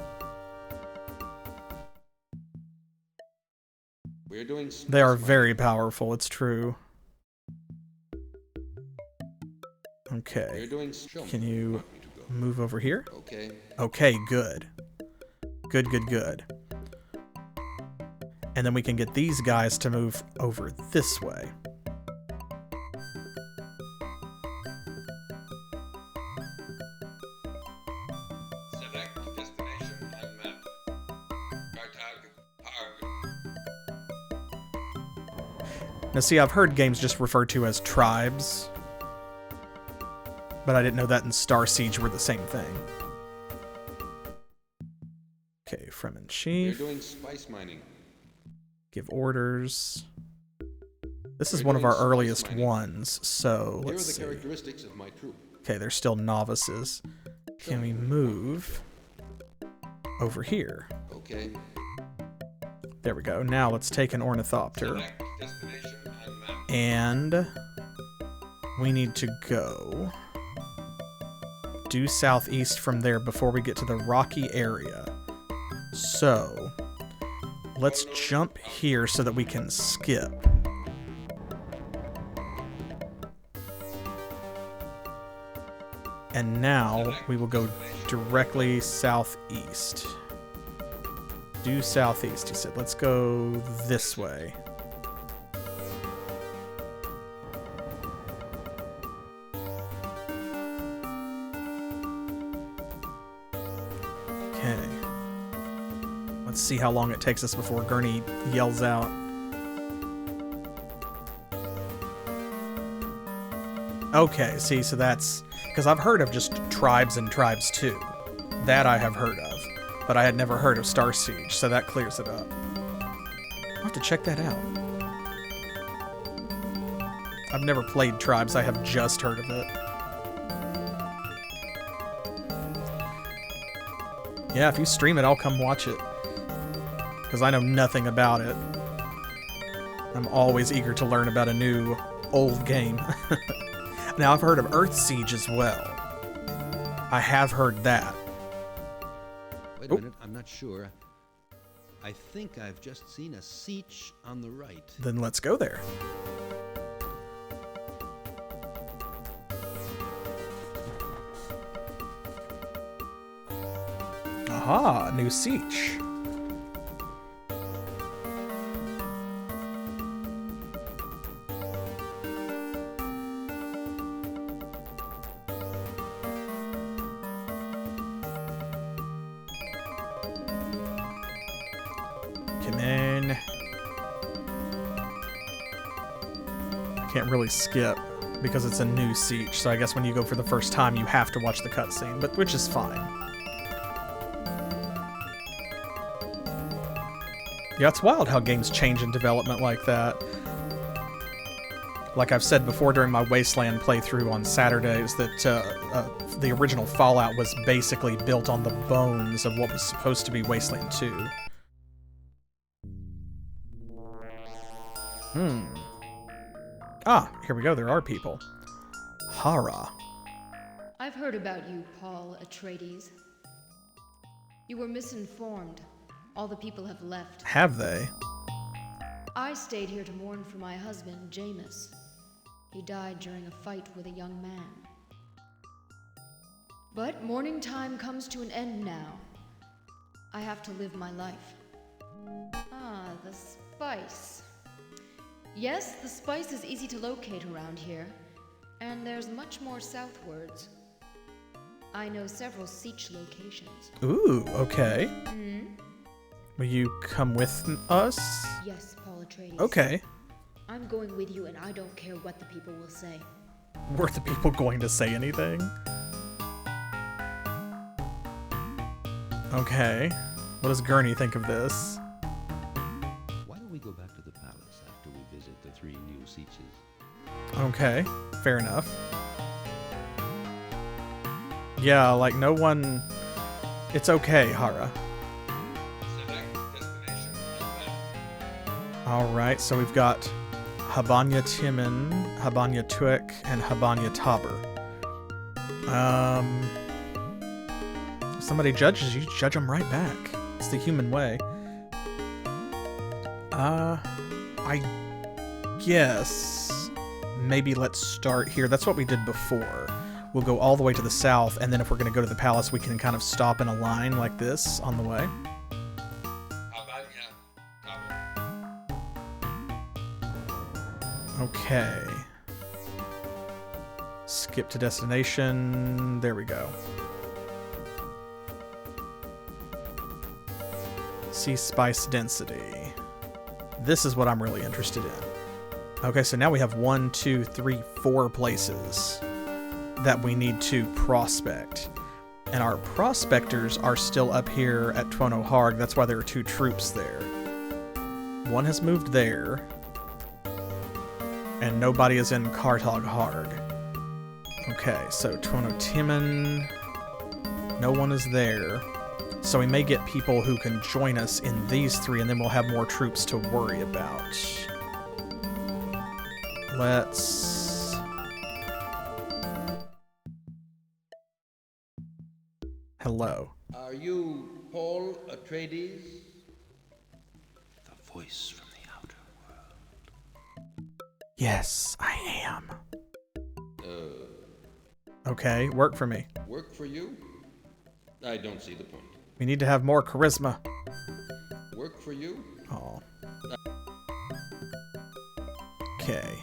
We're doing They are very powerful, it's true. Okay. We're doing Can you move over here? Okay. Okay, good. Good, good, good. And then we can get these guys to move over this way. Select destination on map. Now see, I've heard games just referred to as tribes, but I didn't know that in Star Siege were the same thing. Okay, Fremen Chief. We're doing spice mining. Give orders. This is one of our earliest ones, so let's see. Here are the characteristics of my troop. Okay, they're still novices. Can we move over here? Okay. There we go. Now let's take an ornithopter. And we need to go due southeast from there before we get to the rocky area. So, let's jump here so that we can skip. And now we will go directly southeast. Due southeast, he said. Let's go this way. Okay. Let's see how long it takes us before Gurney yells out. Okay, see, so that's... Because I've heard of just Tribes and Tribes 2. That I have heard of. But I had never heard of Star Siege, so that clears it up. I'll have to check that out. I've never played Tribes, I have just heard of it. Yeah, if you stream it, I'll come watch it. Because I know nothing about it. I'm always eager to learn about a new, old game. Now, I've heard of Earth Siege as well. I have heard that. Wait a minute, I'm not sure. I think I've just seen a siege on the right. Then let's go there. Aha, new siege. Come in. I can't really skip because it's a new siege, so I guess when you go for the first time you have to watch the cutscene, but which is fine. Yeah, it's wild how games change in development like that. Like I've said before during my Wasteland playthrough on Saturdays, that the original Fallout was basically built on the bones of what was supposed to be Wasteland 2. Ah, here we go, there are people. Hara. I've heard about you, Paul Atreides. You were misinformed. All the people have left. Have they? I stayed here to mourn for my husband, Jameis. He died during a fight with a young man. But mourning time comes to an end now. I have to live my life. Ah, the spice. Yes, the spice is easy to locate around here, and there's much more southwards. I know several siege locations. Ooh, okay. Will you come with us? Yes, Paul Atreides. Okay. I'm going with you, and I don't care what the people will say. Were the people going to say anything? Okay. What does Gurney think of this? Why don't we go back to the palace after we visit the 3 new sieges? Okay, fair enough. Yeah, like no one... It's okay, Hara. Alright, so we've got Habanya Timin, Habanya Tuek, and Habanya Taber. If somebody judges you, judge them right back. It's the human way. I guess maybe let's start here. That's what we did before. We'll go all the way to the south, and then if we're going to go to the palace, we can kind of stop in a line like this on the way. Okay. Skip to destination. There we go. See spice density. This is what I'm really interested in. Okay, so now we have 1, 2, 3, 4 places that we need to prospect. And our prospectors are still up here at Tuono Harg. That's why there are 2 troops there. One has moved there. And nobody is in Kartog Harg. Okay, so Tuono Timin. No one is there. So we may get people who can join us in these 3, and then we'll have more troops to worry about. Let's... Hello. Are you Paul Atreides? The voice from the outer world. Yes, I am. Okay, work for me. Work for you? I don't see the point. We need to have more charisma. Work for you? Oh. Okay.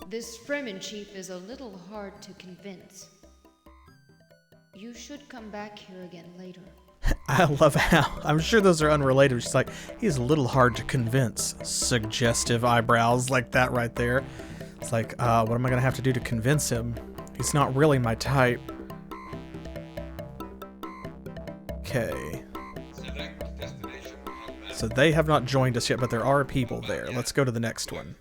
This Fremen chief is a little hard to convince. You should come back here again later. I love how, I'm sure those are unrelated. She's like, he's a little hard to convince. Suggestive eyebrows like that right there. It's like, what am I gonna have to do to convince him? He's not really my type. Okay. So they have not joined us yet, but there are people there. Let's go to the next one.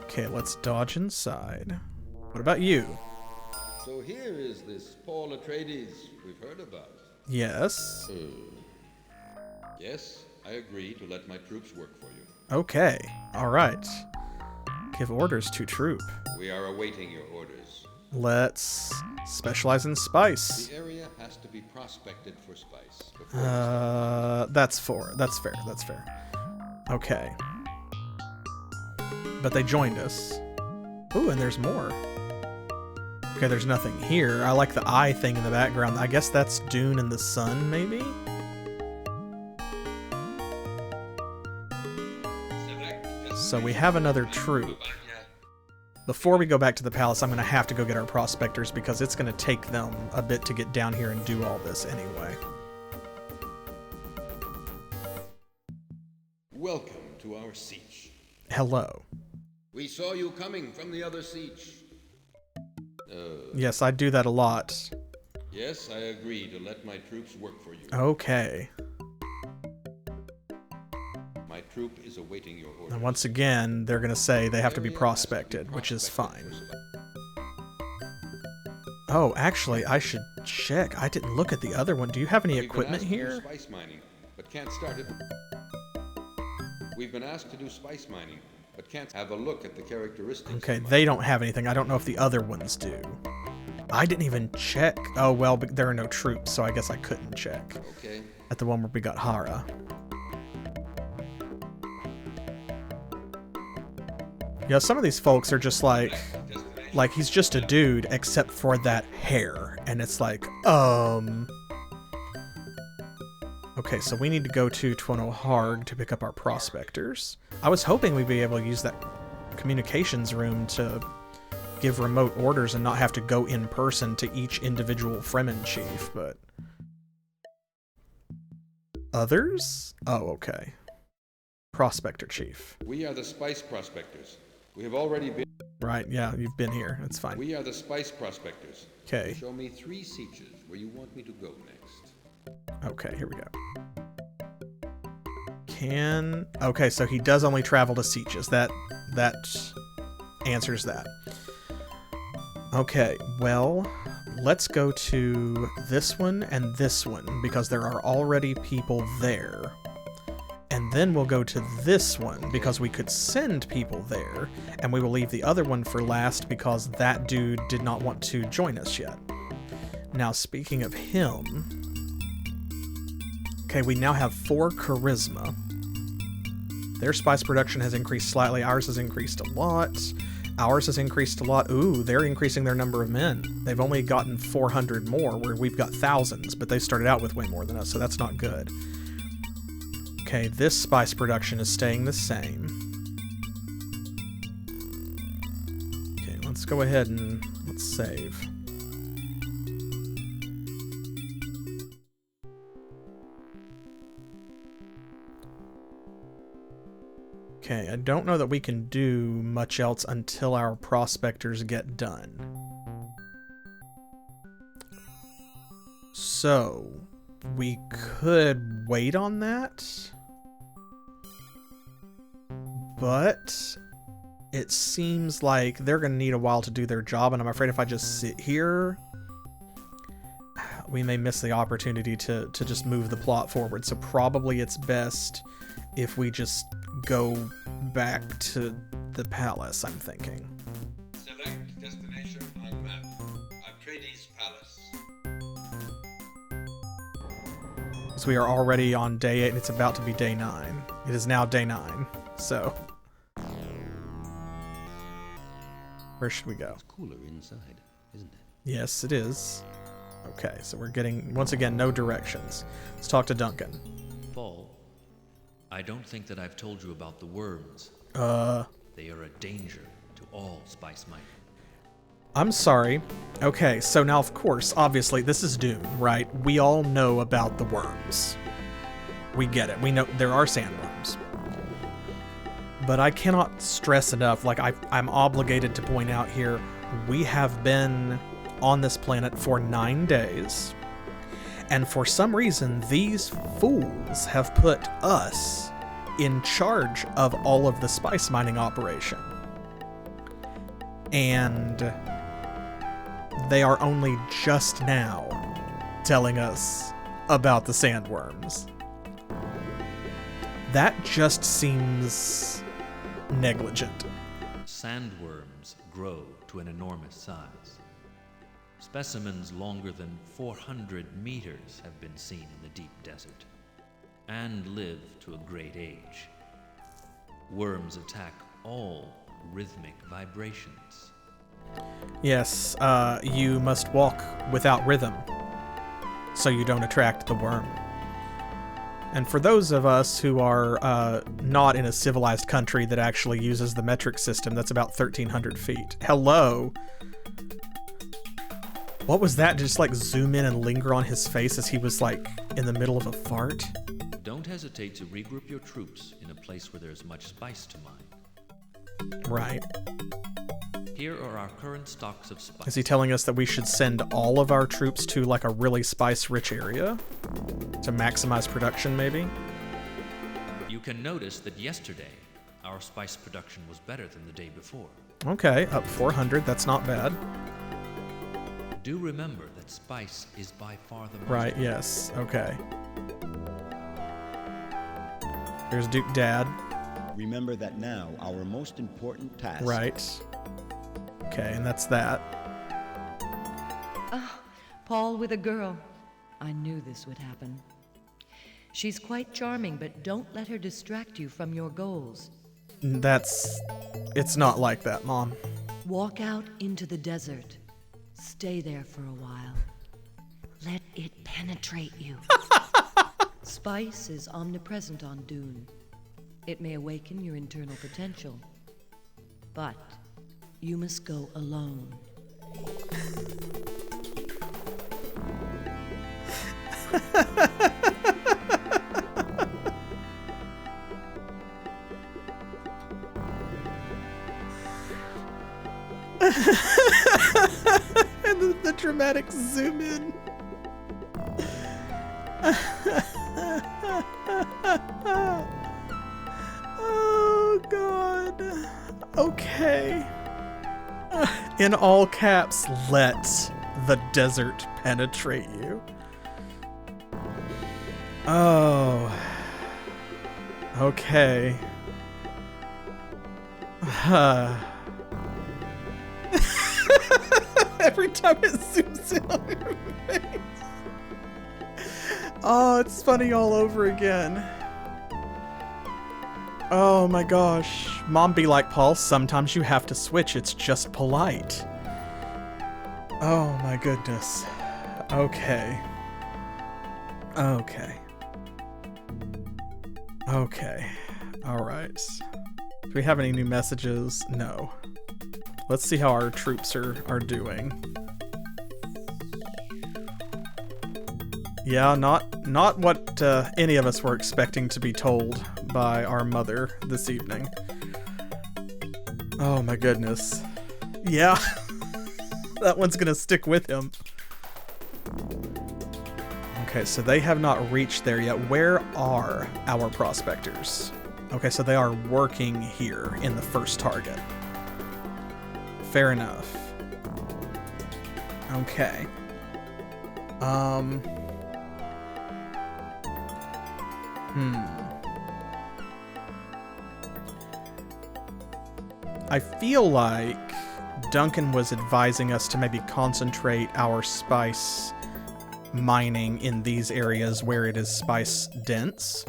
Okay, let's dodge inside. What about you? So here is this Paul Atreides we've heard about. Yes. Yes, I agree to let my troops work for you. Okay, alright. Give orders to troop. We are awaiting your orders. Let's specialize in spice. The area has to be prospected for spice. That's fair. Okay. But they joined us. Ooh, and there's more. Okay, there's nothing here. I like the eye thing in the background. I guess that's Dune and the sun, maybe? So we have another troop. Before we go back to the palace, I'm going to have to go get our prospectors because it's going to take them a bit to get down here and do all this anyway. Welcome to our siege. Hello. We saw you coming from the other siege. Yes, I do that a lot. Yes, I agree to let my troops work for you. Okay. My troop is awaiting your orders. And once again, they're going to say they have to be prospected, which is fine. Oh, actually, I should check. I didn't look at the other one. Do you have any equipment here? Spice mining, but can't start it. We've been asked to do spice mining, but can't have a look at the characteristics. Okay, they don't have anything. I don't know if the other ones do. I didn't even check. Oh, well, but there are no troops, so I guess I couldn't check. Okay. At the one where we got Hara. Yeah, some of these folks are just like he's just a dude, except for that hair. And it's like, Okay, so we need to go to Tuono Harg to pick up our prospectors. I was hoping we'd be able to use that communications room to give remote orders and not have to go in person to each individual Fremen chief, but... Others? Oh, okay. Prospector chief. We are the spice prospectors. We have already been... Right, yeah, you've been here. That's fine. We are the spice prospectors. Okay. Show me 3 sieges where you want me to go next. Okay, here we go. Okay, so he does only travel to sieges. That answers that. Okay, well, let's go to this one and this one, because there are already people there. And then we'll go to this one, because we could send people there, and we will leave the other one for last, because that dude did not want to join us yet. Now, speaking of him... Okay, we now have 4 charisma. Their spice production has increased slightly. Ours has increased a lot. Ours has increased a lot. Ooh, they're increasing their number of men. They've only gotten 400 more, where we've got thousands, but they started out with way more than us, so that's not good. Okay, this spice production is staying the same. Okay, let's go ahead and let's save. Okay, I don't know that we can do much else until our prospectors get done. So, we could wait on that, but it seems like they're going to need a while to do their job, and I'm afraid if I just sit here, we may miss the opportunity to just move the plot forward. So probably it's best if we just go back to the palace, I'm thinking. Select destination on map. Atreides Palace. So we are already on day 8 and it's about to be day 9. It is now day 9, so... Where should we go? It's cooler inside, isn't it? Yes, it is. Okay, so we're getting, once again, no directions. Let's talk to Duncan. Paul, I don't think that I've told you about the worms. They are a danger to all spice mining. I'm sorry. Okay, so now, of course, obviously, this is Dune, right? We all know about the worms. We get it. We know there are sandworms. But I cannot stress enough, like, I'm obligated to point out here, we have been on this planet for 9 days. And for some reason, these fools have put us in charge of all of the spice mining operation. And they are only just now telling us about the sandworms. That just seems negligent. Sandworms grow to an enormous size. Specimens longer than 400 meters have been seen in the deep desert, and live to a great age. Worms attack all rhythmic vibrations. Yes, you must walk without rhythm, so you don't attract the worm. And for those of us who are not in a civilized country that actually uses the metric system, that's about 1,300 feet. Hello! What was that? Just like zoom in and linger on his face as he was like in the middle of a fart? Don't hesitate to regroup your troops in a place where there's much spice to mine. Right. Here are our current stocks of spice. Is he telling us that we should send all of our troops to like a really spice-rich area? To maximize production, maybe? You can notice that yesterday, our spice production was better than the day before. Okay, up 400, that's not bad. Do remember that spice is by far the most... Right, yes, okay. Here's Duke Dad. Remember that now our most important task... Right. Okay, and that's that. Ah, Paul with a girl. I knew this would happen. She's quite charming, but don't let her distract you from your goals. It's not like that, Mom. Walk out into the desert. Stay there for a while. Let it penetrate you. Spice is omnipresent on Dune. It may awaken your internal potential. But you must go alone. And the dramatic zoom in. Oh, God. Okay. In all caps, let the desert penetrate you. Oh. Okay. Every time it zooms in on your face. Oh, it's funny all over again. Oh my gosh. Mom be like, Paul, sometimes you have to switch. It's just polite. Oh my goodness. Okay. Okay. Okay. Alright. Do we have any new messages? No. Let's see how our troops are doing. Yeah, not what any of us were expecting to be told by our mother this evening. Oh my goodness. Yeah. That one's gonna stick with him. Okay, so they have not reached there yet. Where are our prospectors? Okay, so they are working here in the first target. Fair enough. Okay. I feel like Duncan was advising us to maybe concentrate our spice mining in these areas where it is spice dense.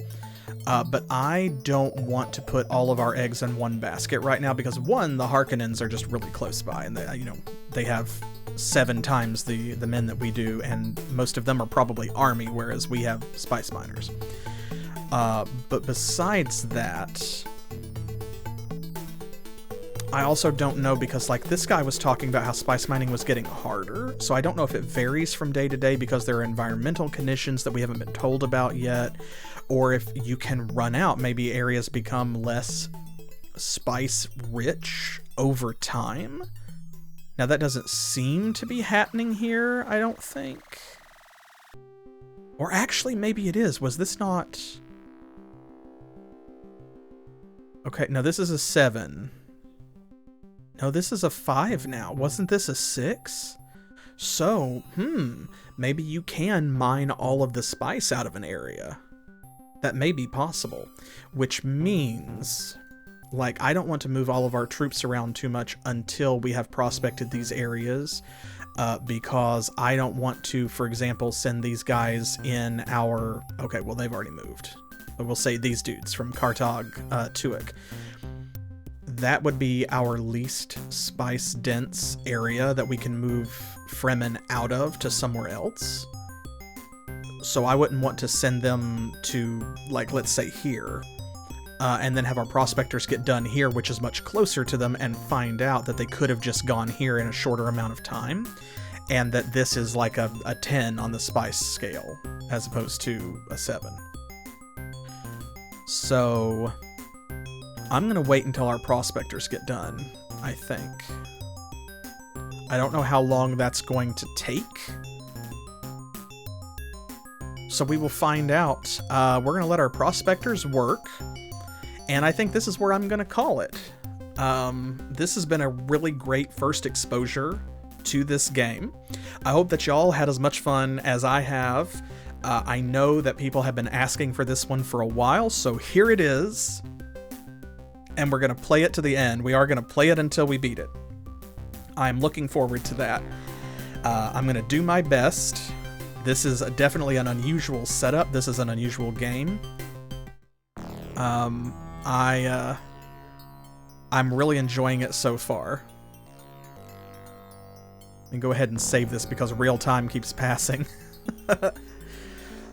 But I don't want to put all of our eggs in one basket right now because one, the Harkonnens are just really close by, and they have 7 times the men that we do, and most of them are probably army, whereas we have spice miners. But besides that, I also don't know because, like, this guy was talking about how spice mining was getting harder, so I don't know if it varies from day to day because there are environmental conditions that we haven't been told about yet, or if you can run out, maybe areas become less spice rich over time. Now, that doesn't seem to be happening here, I don't think. Or actually, maybe it is. Was this not... Okay, no, this is a 7. No, this is a 5 now. Wasn't this a 6? So, maybe you can mine all of the spice out of an area. That may be possible. Which means, like, I don't want to move all of our troops around too much until we have prospected these areas. Because I don't want to, for example, send these guys in our... Okay, well, they've already moved. But we'll say these dudes from Kartag, Tuik. That would be our least spice-dense area that we can move Fremen out of to somewhere else. So I wouldn't want to send them to, like, let's say here, and then have our prospectors get done here, which is much closer to them, and find out that they could have just gone here in a shorter amount of time, and that this is like a 10 on the spice scale, as opposed to a 7. So I'm going to wait until our prospectors get done, I think. I don't know how long that's going to take. So we will find out. We're going to let our prospectors work. And I think this is where I'm going to call it. This has been a really great first exposure to this game. I hope that y'all had as much fun as I have. I know that people have been asking for this one for a while, so here it is. And we're going to play it to the end. We are going to play it until we beat it. I'm looking forward to that. I'm going to do my best. This is definitely an unusual setup. This is an unusual game. I'm really enjoying it so far. And go ahead and save this because real time keeps passing.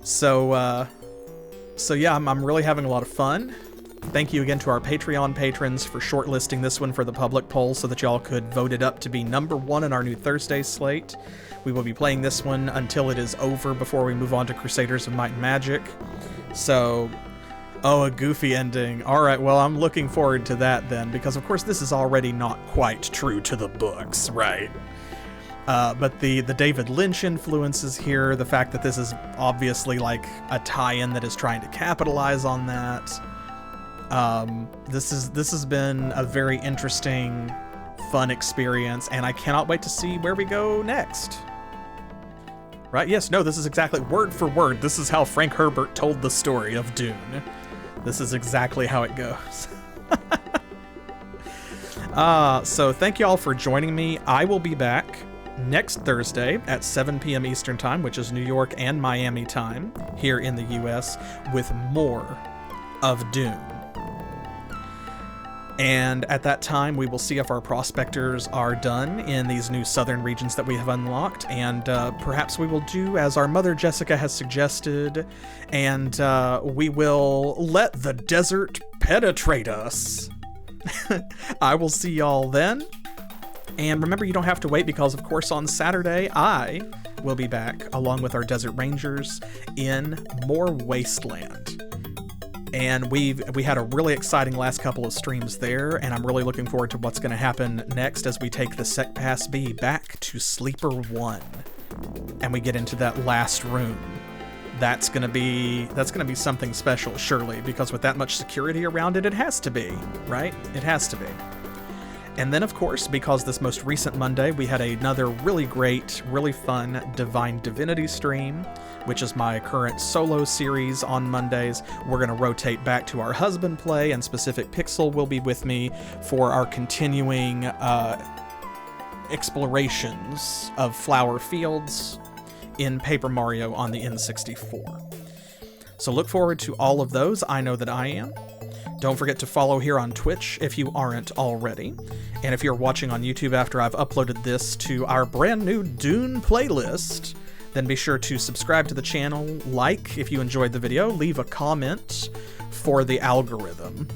So yeah, I'm really having a lot of fun. Thank you again to our Patreon patrons for shortlisting this one for the public poll so that y'all could vote it up to be number 1 in our new Thursday slate. We will be playing this one until it is over before we move on to Crusaders of Might and Magic. So, oh, a goofy ending. Alright, well, I'm looking forward to that then, because of course this is already not quite true to the books, right? But the David Lynch influence is here, the fact that this is obviously like a tie-in that is trying to capitalize on that. This has been a very interesting, fun experience, and I cannot wait to see where we go next. Right? Yes, no, this is exactly word for word. This is how Frank Herbert told the story of Dune. This is exactly how it goes. So thank you all for joining me. I will be back next Thursday at 7 p.m. Eastern Time, which is New York and Miami time, here in the US, with more of Dune. And at that time, we will see if our prospectors are done in these new southern regions that we have unlocked, and perhaps we will do as our mother Jessica has suggested, and we will let the desert penetrate us. I will see y'all then. And remember, you don't have to wait because, of course, on Saturday, I will be back along with our Desert Rangers in more Wasteland. And we had a really exciting last couple of streams there, and I'm really looking forward to what's going to happen next as we take the Sec Pass B back to Sleeper 1. And we get into that last room. That's gonna be something special, surely, because with that much security around it, it has to be, right? It has to be. And then, of course, because this most recent Monday, we had another really great, really fun Divine Divinity stream, which is my current solo series on Mondays. We're going to rotate back to our husband play, and Specific Pixel will be with me for our continuing explorations of flower fields in Paper Mario on the N64. So look forward to all of those. I know that I am. Don't forget to follow here on Twitch if you aren't already. And if you're watching on YouTube after I've uploaded this to our brand new Dune playlist, then be sure to subscribe to the channel, like if you enjoyed the video, leave a comment for the algorithm.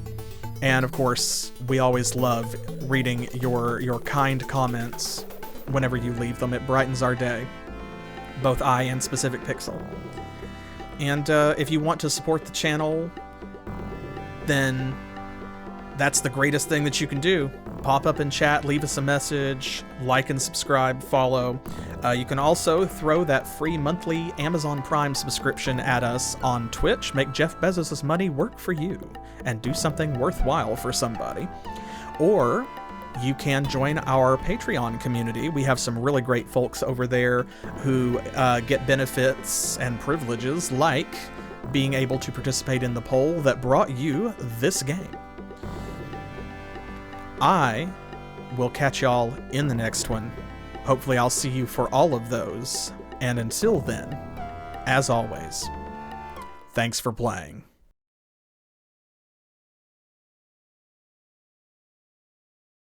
And of course, we always love reading your kind comments whenever you leave them. It brightens our day, both I and Specific Pixel. And if you want to support the channel, then that's the greatest thing that you can do. Pop up in chat, leave us a message, like and subscribe, follow. You can also throw that free monthly Amazon Prime subscription at us on Twitch. Make Jeff Bezos' money work for you and do something worthwhile for somebody. Or you can join our Patreon community. We have some really great folks over there who get benefits and privileges, like being able to participate in the poll that brought you this game. I will catch y'all in the next one. Hopefully I'll see you for all of those. And until then, as always, thanks for playing.